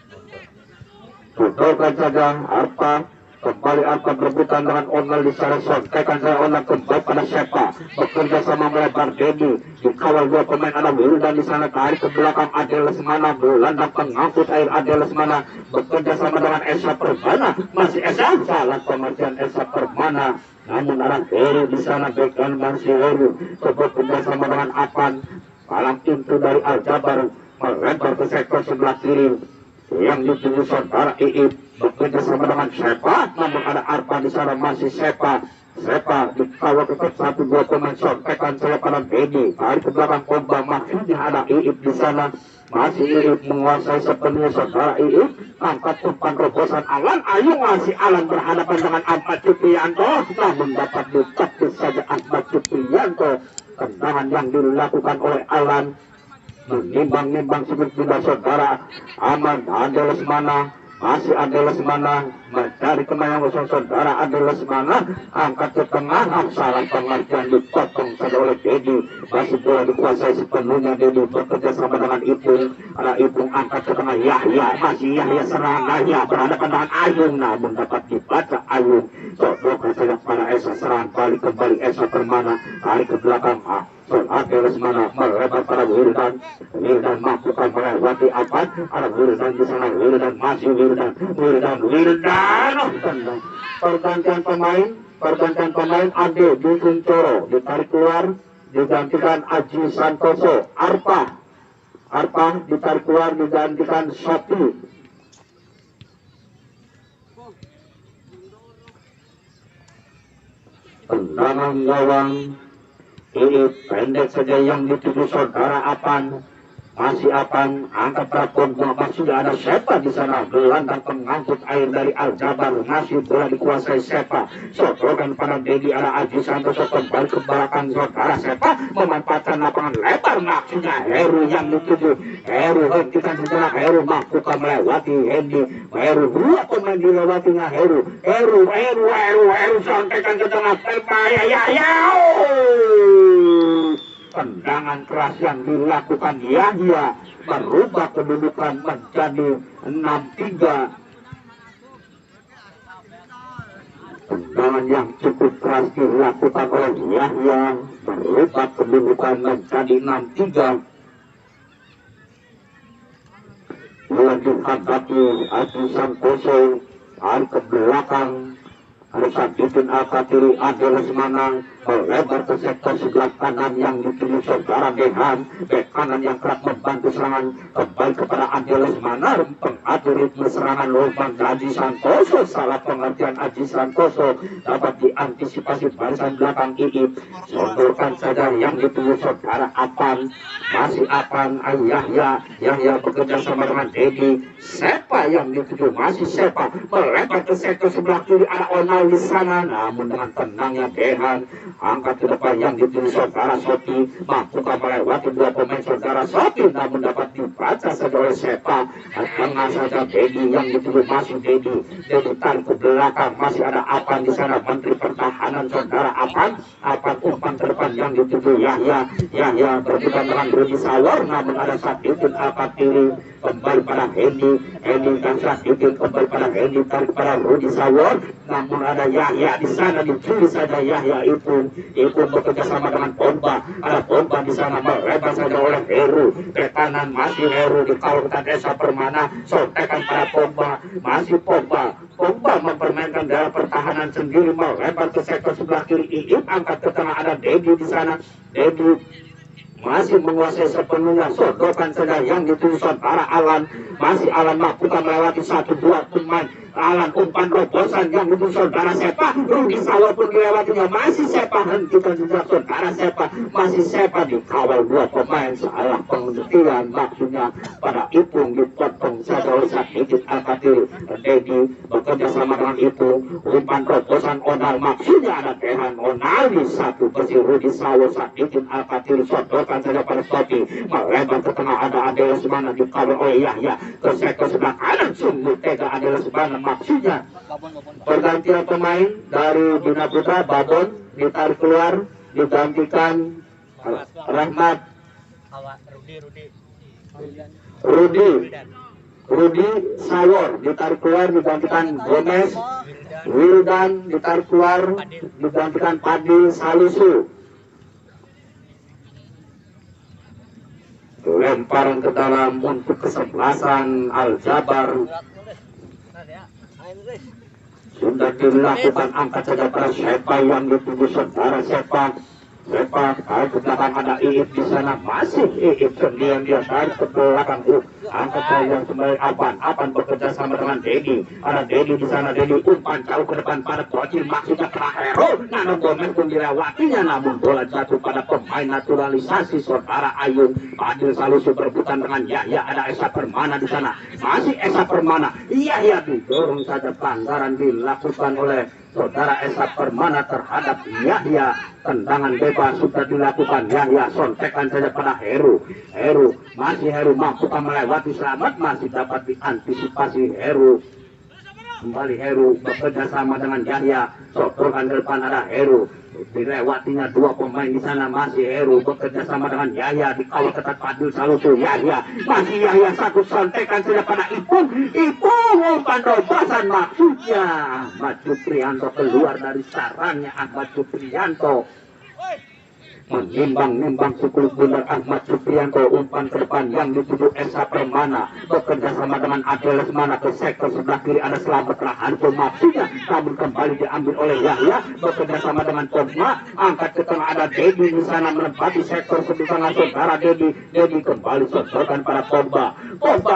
Tutukan saja apa kembali apa berebutan dengan Onal di sana sontekan saya Onal kembali pada Sepa bekerja sama melebar Dedi dikawal dua pemain ada Wildan di sana tarik ke belakang Adel Lesmana gelandang pengangkut air Adel Lesmana bekerja sama dengan Esa Permana masih Esa salah pengertian Esa Permana namun ada Heru di sana backhand masih Heru bekerja sama dengan Apan palang pintu dari Al-Jabar melempar ke sektor sebelah kiri yang dituju saudara Iip bekerja sama dengan Sepa namun ada Arpa di sana masih Sepa dikawal ke satu dua pemain sontekan saya pada Dedi tarik ke belakang Pogba maksudnya ada Iip di sana masih Iip menguasai sepenuhnya saudara Iip angkat umpan terobosan Alan Ayu masih Alan berhadapan dengan Ahmad Supriyanto namun dapat ditepis saja Ahmad Supriyanto. Tendangan yang dilakukan oleh Alan menimbang-nimbang seperti saudara Ahmad Adel Lesmana masih Adel Lesmana mencari kemana saudara Adel Lesmana angkat ke tengah salah pengertian dipotong saja oleh Dedi masih bola dikuasai sepenuhnya Dedi bekerja sama dengan Ipung ada Ipung angkat ke tengah Yahya masih Yahya serangan Yahya berhadapan dengan Ayung namun dapat dibaca Ayung sodok saja pada Esa serangan balik kembali Esa Permana tarik ke belakang Adel Lesmana melebar pada Wildan mampukan melewati apa ada Wildan di sana Wildan masih Wildan pergantian pemain Ade Dukung Coro ditarik keluar digantikan Aji Santoso Arpa ditarik keluar digantikan Sopi tendangan gawang ini pendek saja yang dituju saudara Apan masih Apan angkat telepon sudah ada Sepa di sana gelandang pengangkut air dari Al-Jabar masih bola dikuasai Sepa sodokan pada Dedi ada Aji Santoso kembali ke belakang saudara Sepa memanfaatkan lapangan lebar maksudnya Heru yang dituju Heru hentikan setelah Heru mampukan melewati Hendi Heru dua pemain dilewatinya Heru sontekan ke tengah tendangan keras yang dilakukan Yahya merubah kedudukan menjadi 6-3 tendangan yang cukup keras dilakukan oleh Yahya merubah kedudukan menjadi 6-3 menghadapi Aji Santoso tarik ke belakang ada Sakitin Al-Fatiri Adel Lesmana melebar ke sektor sebelah kanan yang dituju saudara Dehan bek kanan yang kerap membantu serangan kembali kepada Adel Lesmana pengatur ritme serangan lubang Aji Santoso salah pengertian Aji Santoso dapat diantisipasi barisan belakang Iip sondorkan saja yang dituju saudara Apan masih Apan Yahya bekerja sama dengan Dedi Sepa yang dituju masih Sepa melebar ke sektor sebelah kiri ada Onal di sana namun dengan tenangnya Dehan angkat ke depan yang dituju saudara Soti mampukah melewati dua pemain saudara Soti namun dapat dibaca saja oleh Sepa tengah saja Dedi yang dituju masih Dedi tarik ke belakang masih ada Apan di sana Menteri Pertahanan saudara Apan umpan ke depan yang dituju Yahya berbukan dengan Rudi Sawor namun ada Sakitin Al-Fatiri kembali pada Hendi dan Sakitin kembali pada Hendi tarik pada Rudi Sawor namun ada Yahya di sana dicuri saja Yahya Ipung bekerja sama dengan Pogba ada Pogba di sana melebar saja oleh Heru ke kanan masih Heru dikawalkan Esa Permana sontekan pada Pogba masih Pogba mempermainkan dalam pertahanan sendiri melebar ke sektor sebelah kiri Iip angkat ke tengah ada Dedi di sana Dedi masih menguasai sepenuhnya sodokan saja yang dituju saudara Alan masih Alan mampukan melewati 1-2 pemain Alan umpan robosan yang menuju saudara Sepa. Rudi Sawo pun dilewatinya, masih Sepa hentikan sejak saudara Sepa, masih Sepa dikawal dua pemain. Salah pengertian maksudnya pada Ipung, dipotong saja oleh Sakidin Al-Katil. Dedi bekerja sama dengan Ipung, umpan robosan Onal, maksudnya ada Dehan Onal di satu bersih. Rudi Sawo, Sakidin Al-Katil sodorkan saja pada Sopi, melebar ke tengah, ada Adel Lesmana dikawal oleh Yahya ke sebelah kanan. Sungguh tega Adel Lesmana, maksudnya pergantian pemain dari Bina Putra. Babon ditarik keluar, digantikan Rahmat. Rudi Sawor ditarik keluar, digantikan Gomez. Wildan ditarik keluar, digantikan Padil Salusu. Lemparan ke dalam untuk kesebelasan Al-Jabar. Sudah dilakukan, angkat saja para Sepa yang dituju saudara Sepa. Sepa tarik ke belakang, ada Iip di sana, masih Iip sendirian, dia tarik ke belakang. Angkat saja kembali Apan bekerja sama dengan Dedi. Ada Dedi di sana, Dedi umpan jauh ke depan pada Bocil, maksudnya Hero. Nano Gomez pun dilewatinya, namun bola jatuh pada pemain naturalisasi saudara Ayun. Adil Salusu berebutan dengan Yahya, ada Esa Permana di sana, masih Esa Permana. Yahya didorong saja, pelanggaran dilakukan oleh saudara Esa Permana terhadap Yahya. Tendangan bebas sudah dilakukan, Yahya sontekan saja pada Heru. Masih Heru mampu melewati, selamat, masih dapat diantisipasi Heru. Kembali Heru bekerja sama dengan Yahya, sodorkan ke depan, ada Heru. Dilewatinya dua pemain di sana, masih Heru bekerja sama dengan Yahya, dikawal ketat Padil Salusu. Yahya, masih Yahya, satu sontekan saja pada Ipung umpan robosan, maksudnya Ahmad Supriyanto keluar dari sarangnya. Ahmad Supriyanto menimbang-nimbang sukuluk benar. Ahmad Supriyanto umpan ke depan yang dituju Esa Permana, bekerja sama dengan Adel Lesmana ke sektor sebelah kiri, ada Selamat Raharjo, maksudnya namun kembali diambil oleh Yahya, bekerja sama dengan Pogba, angkat ke tengah, ada Dedi di sana menempati sektor sebelah tengah saudara Dedi kembali sodorkan pada Pogba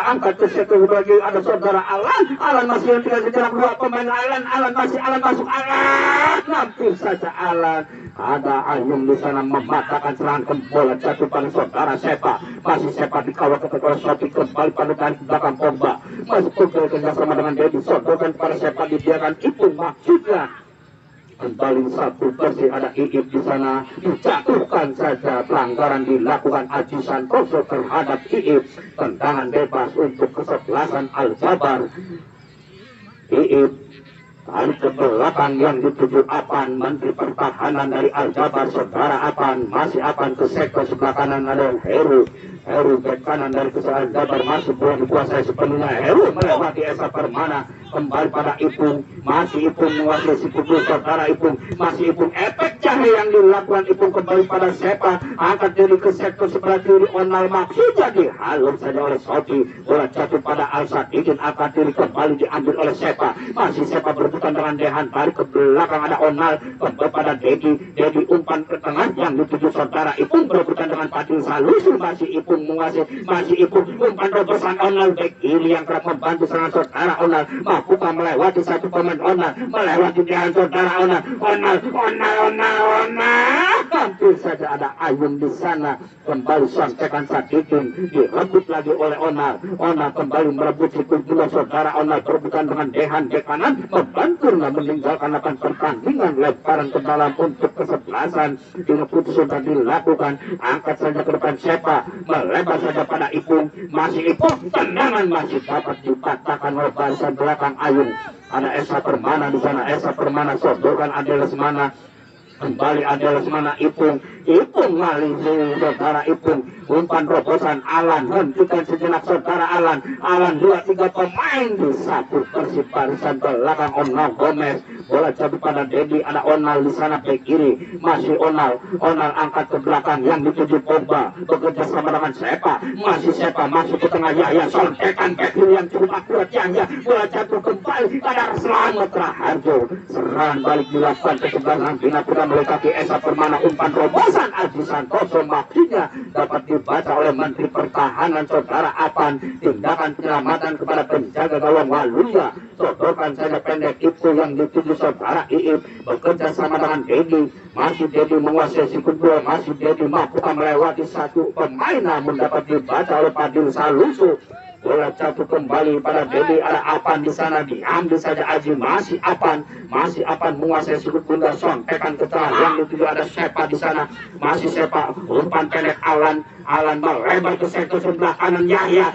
angkat ke sektor sebelah kiri, ada saudara Alan masih tinggal sejarah dua pemain. Alan masih masuk, hampir saja Alan. Ada Ayung di sana mematahkan serangan, bola jatuh pada saudara Sepa, masih Sepa dikawal ke oleh Sopi, kembali pada tarik belakang Pogba, masih Pogba kerjasama dengan Dedi, sodorkan pada Sepa, dibiarkan Ipung, maksudnya kembali satu bersih. Ada Iip di sana, dijatuhkan saja, pelanggaran dilakukan Aji Santoso terhadap Iip. Tendangan bebas untuk kesebelasan Al-Jabar. Iip tarik ke belakang yang dituju Apan, Menteri Pertahanan dari Al-Jabar, saudara Apan, masih Apan ke sektor sebelah kanan, ada Heru bek kanan dari kesalahan Jabar, masuk bola dikuasai sepenuhnya. Heru melewati Esa Permana, kembali pada Ipung, masih Ipung menguasai si pukul saudara Ipung, masih Ipung, efek cahaya yang dilakukan Ipung, kembali pada Sepa, angkat diri ke sektor sebelah kiri, Onal, maksudnya dihalur saja oleh Sofi, bola jatuh pada Al-Sakidin Al-Katil, kembali diambil oleh Sepa, masih Sepa berbukan dengan Dehan, tarik ke belakang, ada Onal, kembali pada Dedi umpan ke tengah yang dituju saudara Ipung, berbukan dengan Padil Salusu, masih Ipung menguasai, masih Ipung, umpan robosan Onal, bek kiri yang kerap membantu serangan saudara Onal, mampukah melewati satu pemain Onal, melewati Dehan saudara Onal, hampir saja ada Ayun di sana, kembali sontekan Sakidin, direbut lagi oleh Onal kembali merebut sikul bola saudara Onal, perebutan dengan Dehan bek kanan, membantu meninggalkan lapangan pertandingan, lemparan ke dalam untuk kesebelasan. Direbut sudah dilakukan, angkat saja ke depan Sepa, melebar saja pada Ipung, masih Ipung, tendangan masih dapat dipatahkan oleh barisan belakang Ayun. Ada Esa Permana di sana, Esa Permana sodorkan Adel Lesmana, kembali Adel Lesmana, Ipung malih saudara Ipung, umpan robosan Alan, hentikan sejenak saudara Alan 2-3 pemain di satu bersih barisan belakang. Onal Gomez, bola jatuh pada Dedi, ada Onal di sana bek kiri, masih Onal angkat ke belakang yang dituju Pogba, bekerja sama dengan Sepa, masih Sepa masuk ke tengah, Yahya sontekan bek kiri yang cukup akurat, Yahya, bola jatuh kembali pada Selamat Raharjo, serangan balik dilakukan ke sebelah Bina Putra, melekati Esa Permana, umpan terobosan Aji Santoso maksudnya dapat dibaca oleh Menteri Pertahanan saudara Apan. Tindakan penyelamatan kepada penjaga gawang Waluya, sodorkan saja pendek itu yang dituju saudara Iip, bekerja sama dengan Dedi. Masih Dedi menguasai si kedua, masih Dedi mampu melewati satu pemain namun dapat dibaca oleh Padil Salusu. Bola jatuh kembali pada Dedi, ada Apan di sana, diambil saja Aji, masih Apan menguasai sudut bunda, sontekan ke tengah yang dituju ada Sepa di sana, masih Sepa, umpan pendek Alan melebar ke sektor sebelah kanan Yahya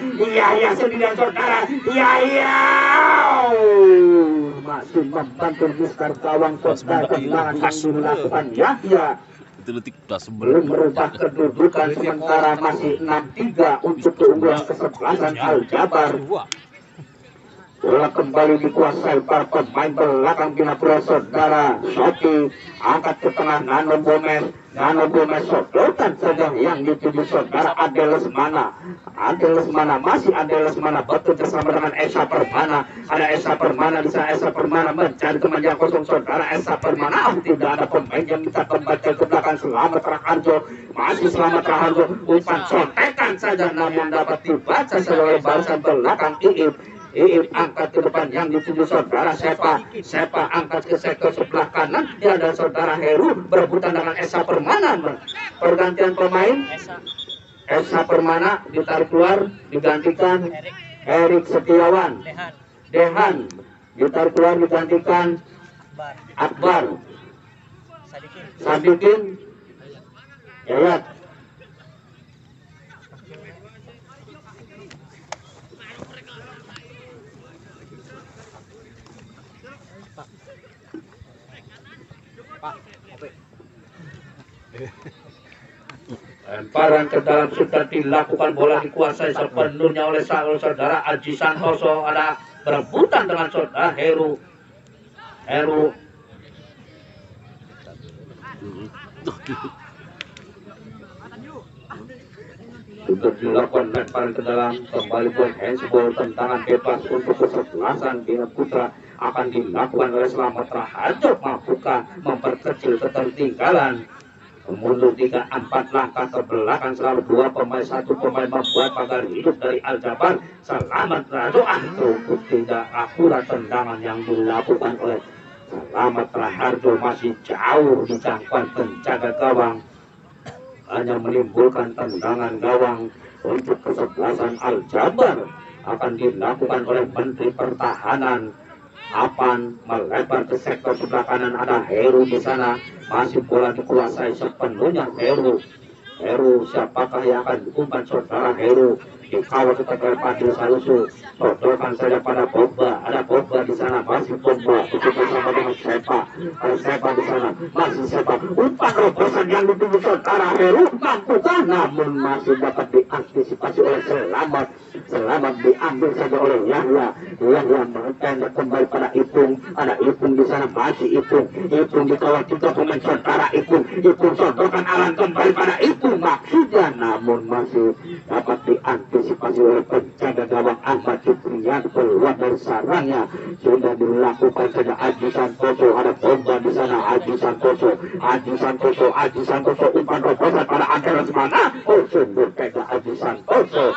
sendirian saudara, Yahya masih membantu Mister gawang saudara, tendangan yang dilakukan Yahya belum merubah kedudukan, sementara masih 6-3 untuk keunggulan kesebelasan Aljabar. Bola kembali dikuasai para pemain belakang Binapura saudara. Sopi angkat ke tengah, Nano Gomez sodorkan saja yang dituju saudara Ade Lesmana, masih Ade Lesmana bekerja sama dengan Esa Permana. Ada Esa Permana di sana, Esa Permana mencari teman yang kosong saudara. Esa Permana tidak ada pemain yang bisa kembali ke belakang. Selamat Raharjo, masih Selamat Raharjo, umpan sontekan saja namun dapat dibaca sebagai barisan belakang Iip angkat ke depan yang dituju saudara Sepa angkat ke sektor sebelah kanan, ya ada saudara Heru berebutan dengan Esa Permana. Pergantian pemain, Esa Permana ditarik keluar, digantikan Erik Setiawan. Dehan ditarik keluar, digantikan Akbar. Sadikin Yayat. Lemparan ke dalam sudah dilakukan, bola dikuasai sepenuhnya oleh saudara Aji Santoso. Ada berebutan dengan saudara Heru sudah dilakukan lemparan ke dalam, kembali buat handsball, tendangan bebas untuk kesebelasan Bina Putra akan dilakukan oleh Selamat Raharjo, mampukah memperkecil ketertinggalan. Mundur 3-4 langkah ke belakang, selalu 2 pemain, 1 pemain membuat pagar hidup dari Aljabar. Selamat Raharjo cukup tidak akurat tendangan yang dilakukan oleh Selamat Raharjo, masih jauh di jangkauan penjaga gawang, hanya menimbulkan tendangan gawang untuk kesebelasan Aljabar. Akan dilakukan oleh Menteri Pertahanan. Apan melebar ke sektor sebelah kanan, ada Heru di sana, masih bola dikuasai sepenuhnya Heru. Siapakah yang akan diumpan saudara Heru? Dikawal kepada Padil Salusu, sodorkan saja pada Pogba. Ada Pogba di sana, masih Pogba bekerja sama dengan Sepa. Ada Sepa di sana, masih Sepa. Umpan robosan yang dituju saudara Heru, mampukah? Namun masih dapat diantisipasi oleh Selamat diambil saja oleh Yahya pendek kembali pada Ipung. Ada Ipung di sana, masih Ipung dikawal 3 pemain saudara Ipung sodorkan Alan kembali pada Ipung maksudnya, namun masih dapat diantisipasi oleh penjaga gawang Ahmad Juprian. Keluar dari sarangnya sudah dilakukan saja Aji Santoso. Ada Pogba di sana, Aji Santoso umpan robosan pada Ade Lesmana, sungguh tega Aji Santoso.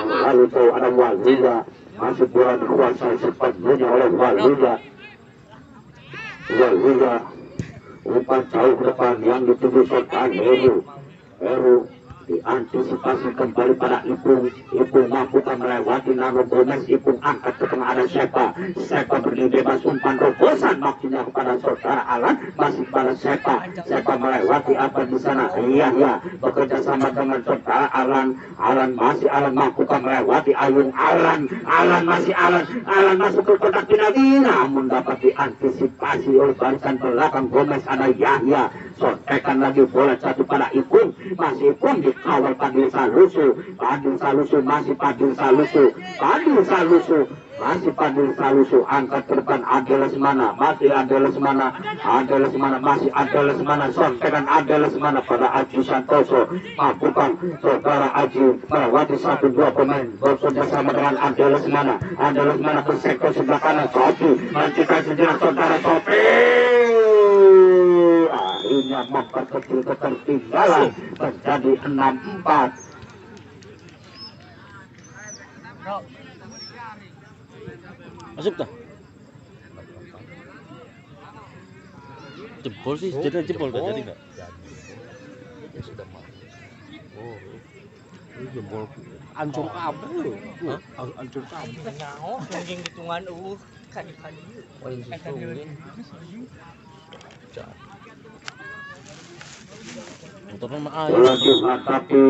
Lalu tahu ada Waluya, masih bola dikuasai sepenuhnya oleh Waluya. Umpan jauh ke depan yang dituju saudara Heru diantisipasi kembali pada Ipung mampu melewati Nano Gomez. Ipung angkat ke tengah, ada Sepa berdiri bebas, umpan robosan maksudnya kepada saudara Alan, masih pada Sepa melewati apa di sana. Iya bekerja sama dengan saudara Alan masih mampu melewati Ayung. Alan masuk ke kotak penalti namun dapat diantisipasi oleh barisan belakang Gomez. Ada Yahya, sontekan lagi, bola jatuh pada Ipung, masih Ipung dikawal Padil Salusu, masih Padil Salusu angkat ke depan Ade Lesmana, masih Ade Lesmana sontekan Ade Lesmana pada Aji Santoso, mampukah saudara Aji melewati 1-2 pemain bekerja sama dengan Ade Lesmana ke sektor sebelah kanan. Sopi menciptakan sejenak saudara Sopi, akhirnya memperkecil ketertinggalan menjadi 6-4. Masuk dah. Jebol sih, jadi jebol dah jadi enggak? Ya sudah mau. Oh. Ini jebol hancur kabeh lho. Hancur kabeh. Nyaho anjing hitungan kan. Oh, ini motornya mah Bola dihadapi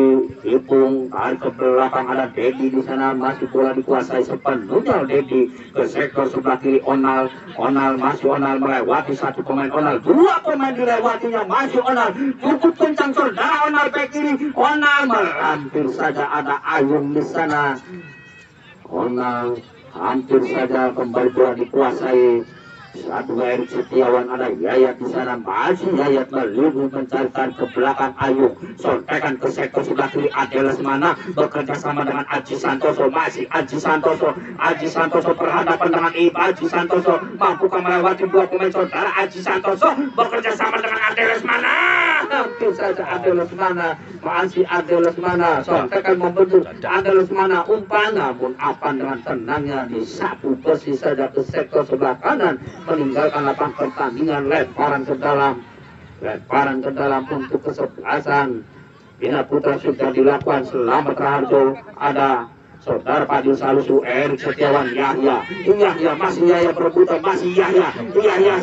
Ipung, tarik ke belakang ada Dedi di sana, masih bola dikuasai sepenuhnya Dedi ke sektor sebelah kiri. Onal masih melewati satu pemain Onal, dua pemain dilewatinya, masih Onal cukup kencang saudara. Onal back kiri, Onal hampir saja ada Ayung di sana. Onal hampir saja kembali bola dikuasai. Satu Erik Setiawan, ada Yayat di sana, masih Yayat melindungi mencarikan ke belakang Ayung, sontekan ke sektor sebelah kiri. Adalah Semana bekerja sama dengan Aji Santoso, masih Aji Santoso berhadapan dengan Aji Santoso, mampukah melewati dua pemain saudara. Aji Santoso bekerja sama dengan Adalah Semana, hampir saja Adalah Semana, masih Adalah Semana, sontekan membentuk Adalah Semana, umpan namun apa dengan tenangnya disapu bersih saja ke sektor sebelah kanan, meninggalkan lapangan pertandingan. Lemparan ke dalam untuk kesebelasan Bina Putra sudah dilakukan. Selamat Raharjo, ada saudara Fadil Salusu, Erik Setiawan, Yahya masih Yahya berebutan, masih Yahya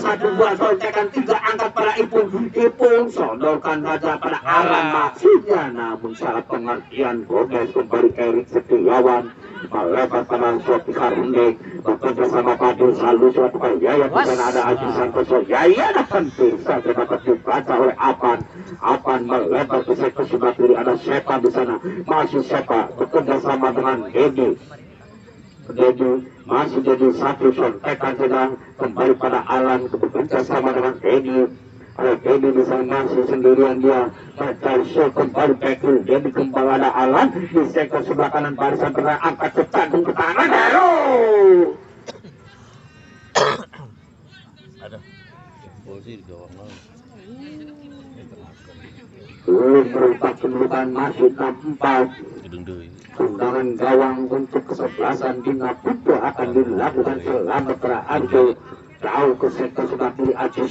1-2 sontekan 3 angkat pada Ipung sodorkan saja pada Alan maksudnya, namun salah pengertian. Gomez kembali Erik Setiawan melebar pada Sofi Karunde bekerja sama Fadil Salusu atau Yahya. Di sana ada Aji Santoso, Yahya hampir saja dapat dibaca oleh Apan melebar ke sektor sebelah kiri. Ada Sepa di sana, masih Sepa bekerja sama dengan Dedi masih jadi satu sontekan sedang kembali pada Alan bekerja sama dengan Dedi. Ada Dedi di sana masih sendirian, dia mencari show kembali Pekul. Dedi kembali ada Alan di sektor sebelah kanan, barisan tengah angkat kecantum ke tangan. Halo ada jebol sih di gawang lawan. belum berutak kedudukan, masih 6-4. Tendangan gawang untuk kesebelasan Bina Putra akan dilakukan. Selamat Raharjo jauh ke sektor sebelah kiri. Aji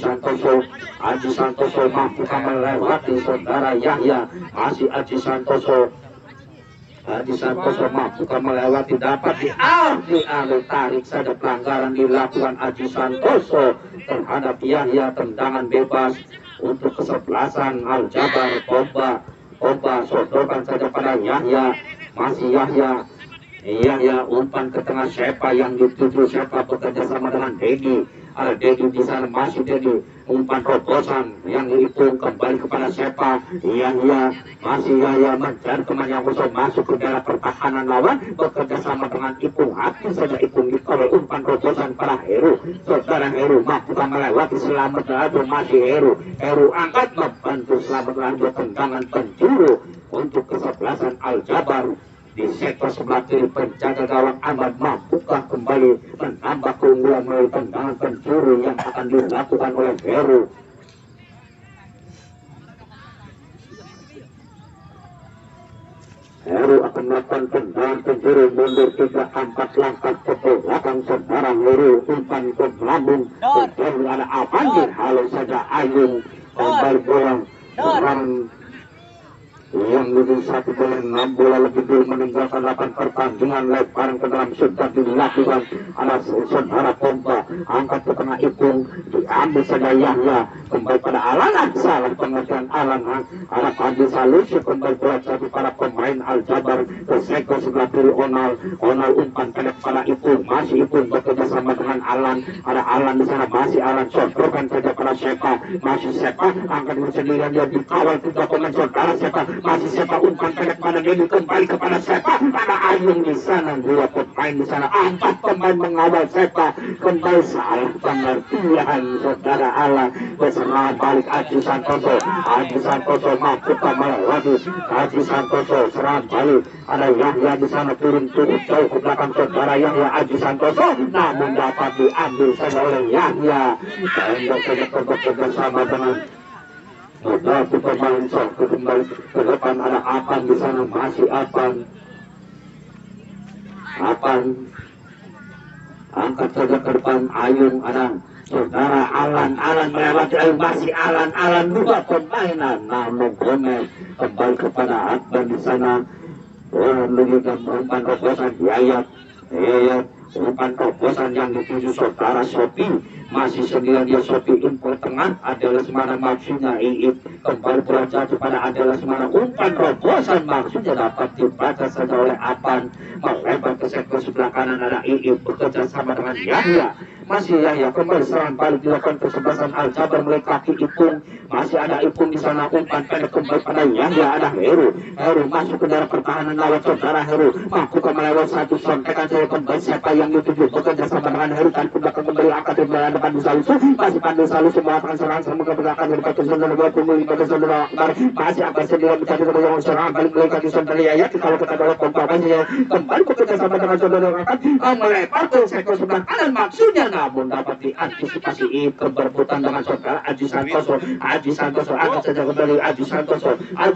Santoso mampukah melewati saudara Yahya, masih Aji Santoso mampukah melewati, dapat diambil tarik saja. Pelanggaran dilakukan Aji Santoso terhadap Yahya. Tendangan bebas untuk kesebelasan Aljabar. Pomba sodorkan saja pada Yahya, masih Yahya umpan ke tengah Sepa yang dituju. Sepa bekerja sama dengan Dedi. Ada Dedi di sana, masih Dedi umpan robosan yang Ipung kembali kepada Sepa. Masih Yahya mencari teman yang kosong, masuk ke dalam pertahanan lawan bekerja sama dengan Ipung. Hati saja Ipung dikawal umpan robosan pada Heru. Saudara Heru mampukah melewati. Selamat Raharjo, masih Heru angkat membantu Selamat Raharjo. Tendangan penjuru untuk kesebelasan Aljabar di sektor sebelah kiri. Penjaga gawang Ahmad mampukah kembali menambah keunggulan melalui tendangan penjuru yang akan dilakukan oleh Heru. Heru akan melakukan tendangan penjuru mundur 3-4 langkah ke belakang. Saudara Heru umpan ke lambung. Penjuru ada Avandir, halo saja Ayung kembali bola serang yang lebih 1 bola 6 bola lebih dulu meninggalkan lapangan pertandingan. Lemparan ke dalam sudah dilakukan. Ada saudara Pompa angkat ke tengah Ipung, diambil saja Yahya kembali pada Alan. Salah pengertian Alan. Ada Fadil Salusu kembali bola satu para pemain Aljabar ke sektor sebelah kiri. Onal umpan pendek pada Ipung, masih Ipung bekerja sama dengan Alan. Ada Alan di sana, masih Alan sodorkan saja pada Sepa, masih Sepa angkat sendirian, dia dikawal 3 pemain saudara Sepa. Masih Sepa umpan pendek pada Dedi kembali kepada Sepa. Ada Ayung di sana, 2 pemain di sana, 4 pemain mengawal Sepa. Kembali salah pengertian saudara Alan. Bersama balik Aji Santoso mampukah melewati. Aji Santoso serang balik. Ada Yahya di sana turun jauh ke belakang saudara Yahya. Aji Santoso namun dapat diambil saja oleh Yahya. Tembak saja bersama dengan Satu pemain sok kembali ke depan, ada Apan di sana, masih Apan angkat saja ke depan. Ayung, ada saudara Alan melewati Ayung, masih Alan dua permainan, namun Gomez kembali kepada Akban di sana. Menunjukkan umpan terobosan Yayat umpan terobosan yang dituju saudara Sopi, masih sendirian dia Sopi, info tengah adalah semana maksudnya Iip, kembali bola jatuh pada adalah semana, umpan terobosan maksudnya dapat dibaca saja oleh Apan, melebar ke sektor sebelah kanan, ada Iip bekerja sama dengan Yahya, masih Yahya kembali serangan balik dilakukan kesebelasan Al-Jabar mulai kaki Ipung, masih ada Ipung di sana, umpan pendek kembali pada Yahya, ada Heru masuk ke dalam pertahanan lawan saudara Heru, mampu melewati satu sontekan saya kembali siapa yang dituju bekerja sama dengan Heru, dan ke belakang kembali angkat di belakang Pandu Salusu, masih Pandu Salusu mengatakan serangan ke belakang dari Batu Saudara 25 pada saudara Akbar, masih akan sendirian mencari kemudian serangan balik mulai kaki saudara Yayat, kalau kita dalam pompa masih kembali bekerja sama dengan saudara Akbar, melempar ke sektor sebelah kanan maksudnya, namun dapat diantisipasi keberputan dengan saudara Aji Santoso angkat saja kembali Aji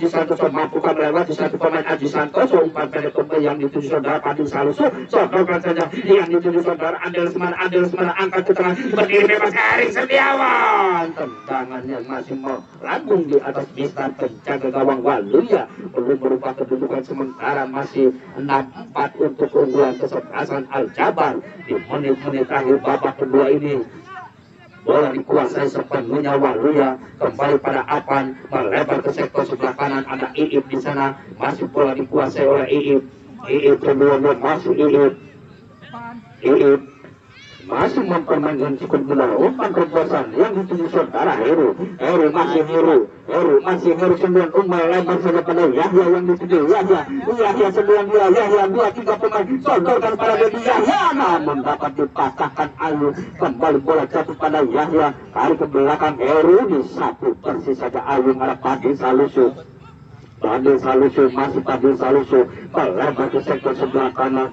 Santoso mampu melewati satu pemain Aji Santoso, umpan pendek kembali yang dituju saudara Pandu Salusu, sodorkan saja yang dituju saudara Adel Semana angkat ke tengah, berdiri bebas Erik Setiawan, tendangannya masih melambung di atas bista penjaga gawang Waluya, belum berubah kedudukan sementara, masih 6-4 untuk keunggulan kesebelasan Al-Jabar di menit-menit akhir babak kedua ini. Bola dikuasai sepenuhnya Waluya, kembali pada Apan, melebar ke sektor sebelah kanan, ada Iip di sana, masih bola dikuasai oleh Iip kedua masih Iip masih mempermainkan cukup bola, umpan terobosan yang dituju saudara Heru masih Heru sembilan, melebar saja pada Yahya yang dituju Yahya sembilan Yahya 2-3 pemain sodorkan pada Dedi Yahya, namun dapat dipatahkan Ayu, kembali bola jatuh pada Yahya, kali ke belakang Heru disapu persis saja Ayu, ada Padil Salusu masih Padil Salusu melebar ke sektor sebelah kanan,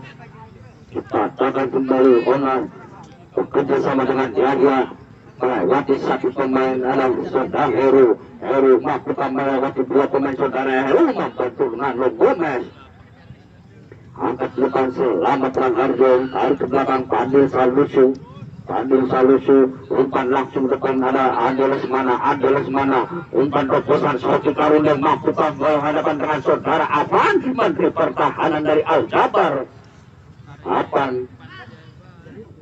dipatahkan kembali Onar bekerja sama dengan Yahya, melewati satu pemain adalah saudara Heru mampu melewati dua pemain saudara Heru, membantu dengan Gomez angkat depan selamat Rangharjo, tarik ke belakang Padil Salusu umpan langsung depan, ada Adel Semana umpan terobosan Sofi Karundeng mampu berhadapan dengan saudara Apan, Menteri Pertahanan dari Al-Jabar. Apan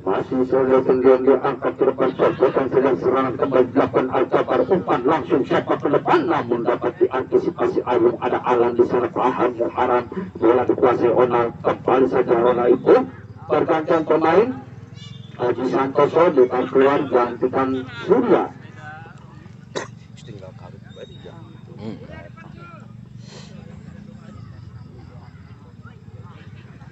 masih selalu sendirian dia angkat ke depan, terobosan sedang serangan kembali dilakukan Al-Jabar, umpan langsung sepak ke depan, namun dapat diantisipasi Ayung, ada Alan di sana, Faham Muharam, bola dikuasai Onal, kembali saja Onal itu pergantian pemain, Aji Santoso dengan keluar gantikan Surya.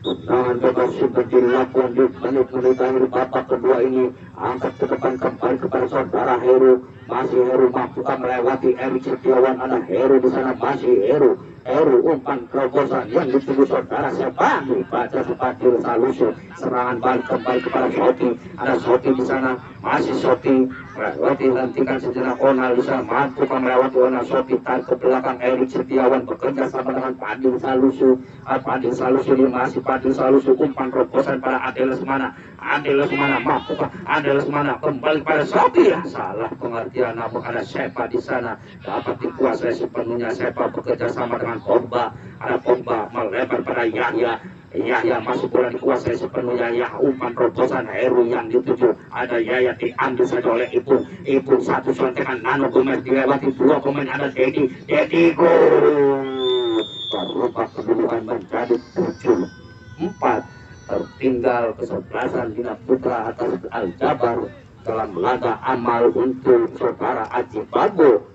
Tendangan bebas sudah dilakukan di menit-menit akhir babak kedua ini, angkat ke depan kembali kepada saudara Heru, masih Heru mampu melewati Erik Setiawan, ada Heru di sana, masih Heru umpan terobosan yang ditunggu saudara Sepani baca Padil Salusu, serangan balik kembali kepada Sofi, ada Sofi di sana, masih Sofi melewati hentikan sejenak Onal di sana, mampu melewati Onal, Sofi tarik ke belakang Erik Setiawan bekerja sama dengan Padil Salusu ini masih Padil Salusu, umpan terobosan pada Adel Semana mampu Adel Semana kembali pada Sofi, salah pengertian, namun ada Sepa di sana, dapat dikuasai sepenuhnya Sepa bekerja sama dengan Pogba, ada Pogba melebar pada Yahya masuk bola dikuasai sepenuhnya, umpan terobosan Heru yang dituju, ada Yahya diambil saja oleh Ipung satu sontekan, Nano Gomez dilewati dua pemain, ada Dedi gol, berubah kedudukan menjadi 7-4, tertinggal kesebelasan Bina Putra atas Al-Jabar dalam laga amal untuk saudara Aji Bago.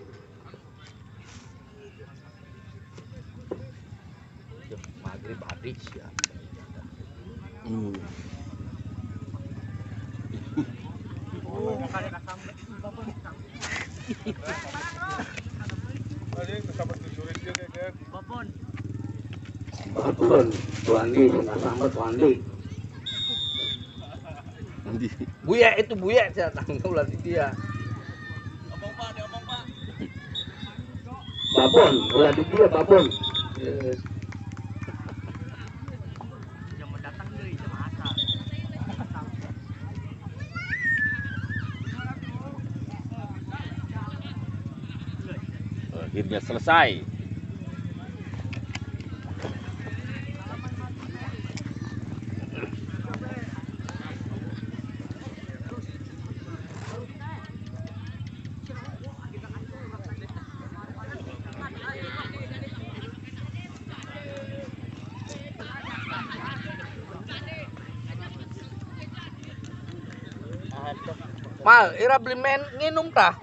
Maghrib habis ya. Babon, Tuandi, sambat Tuandi. Buya saya tahu lah dia. Babon, ulah di dia babon. Akhirnya selesai. Mal, ira beli nginum tah.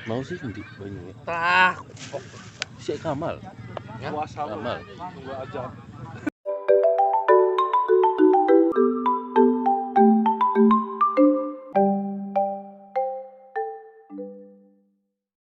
Mau sih nanti banyak. Tah. Si Kamal. Ya? Kamal. Tunggu aja.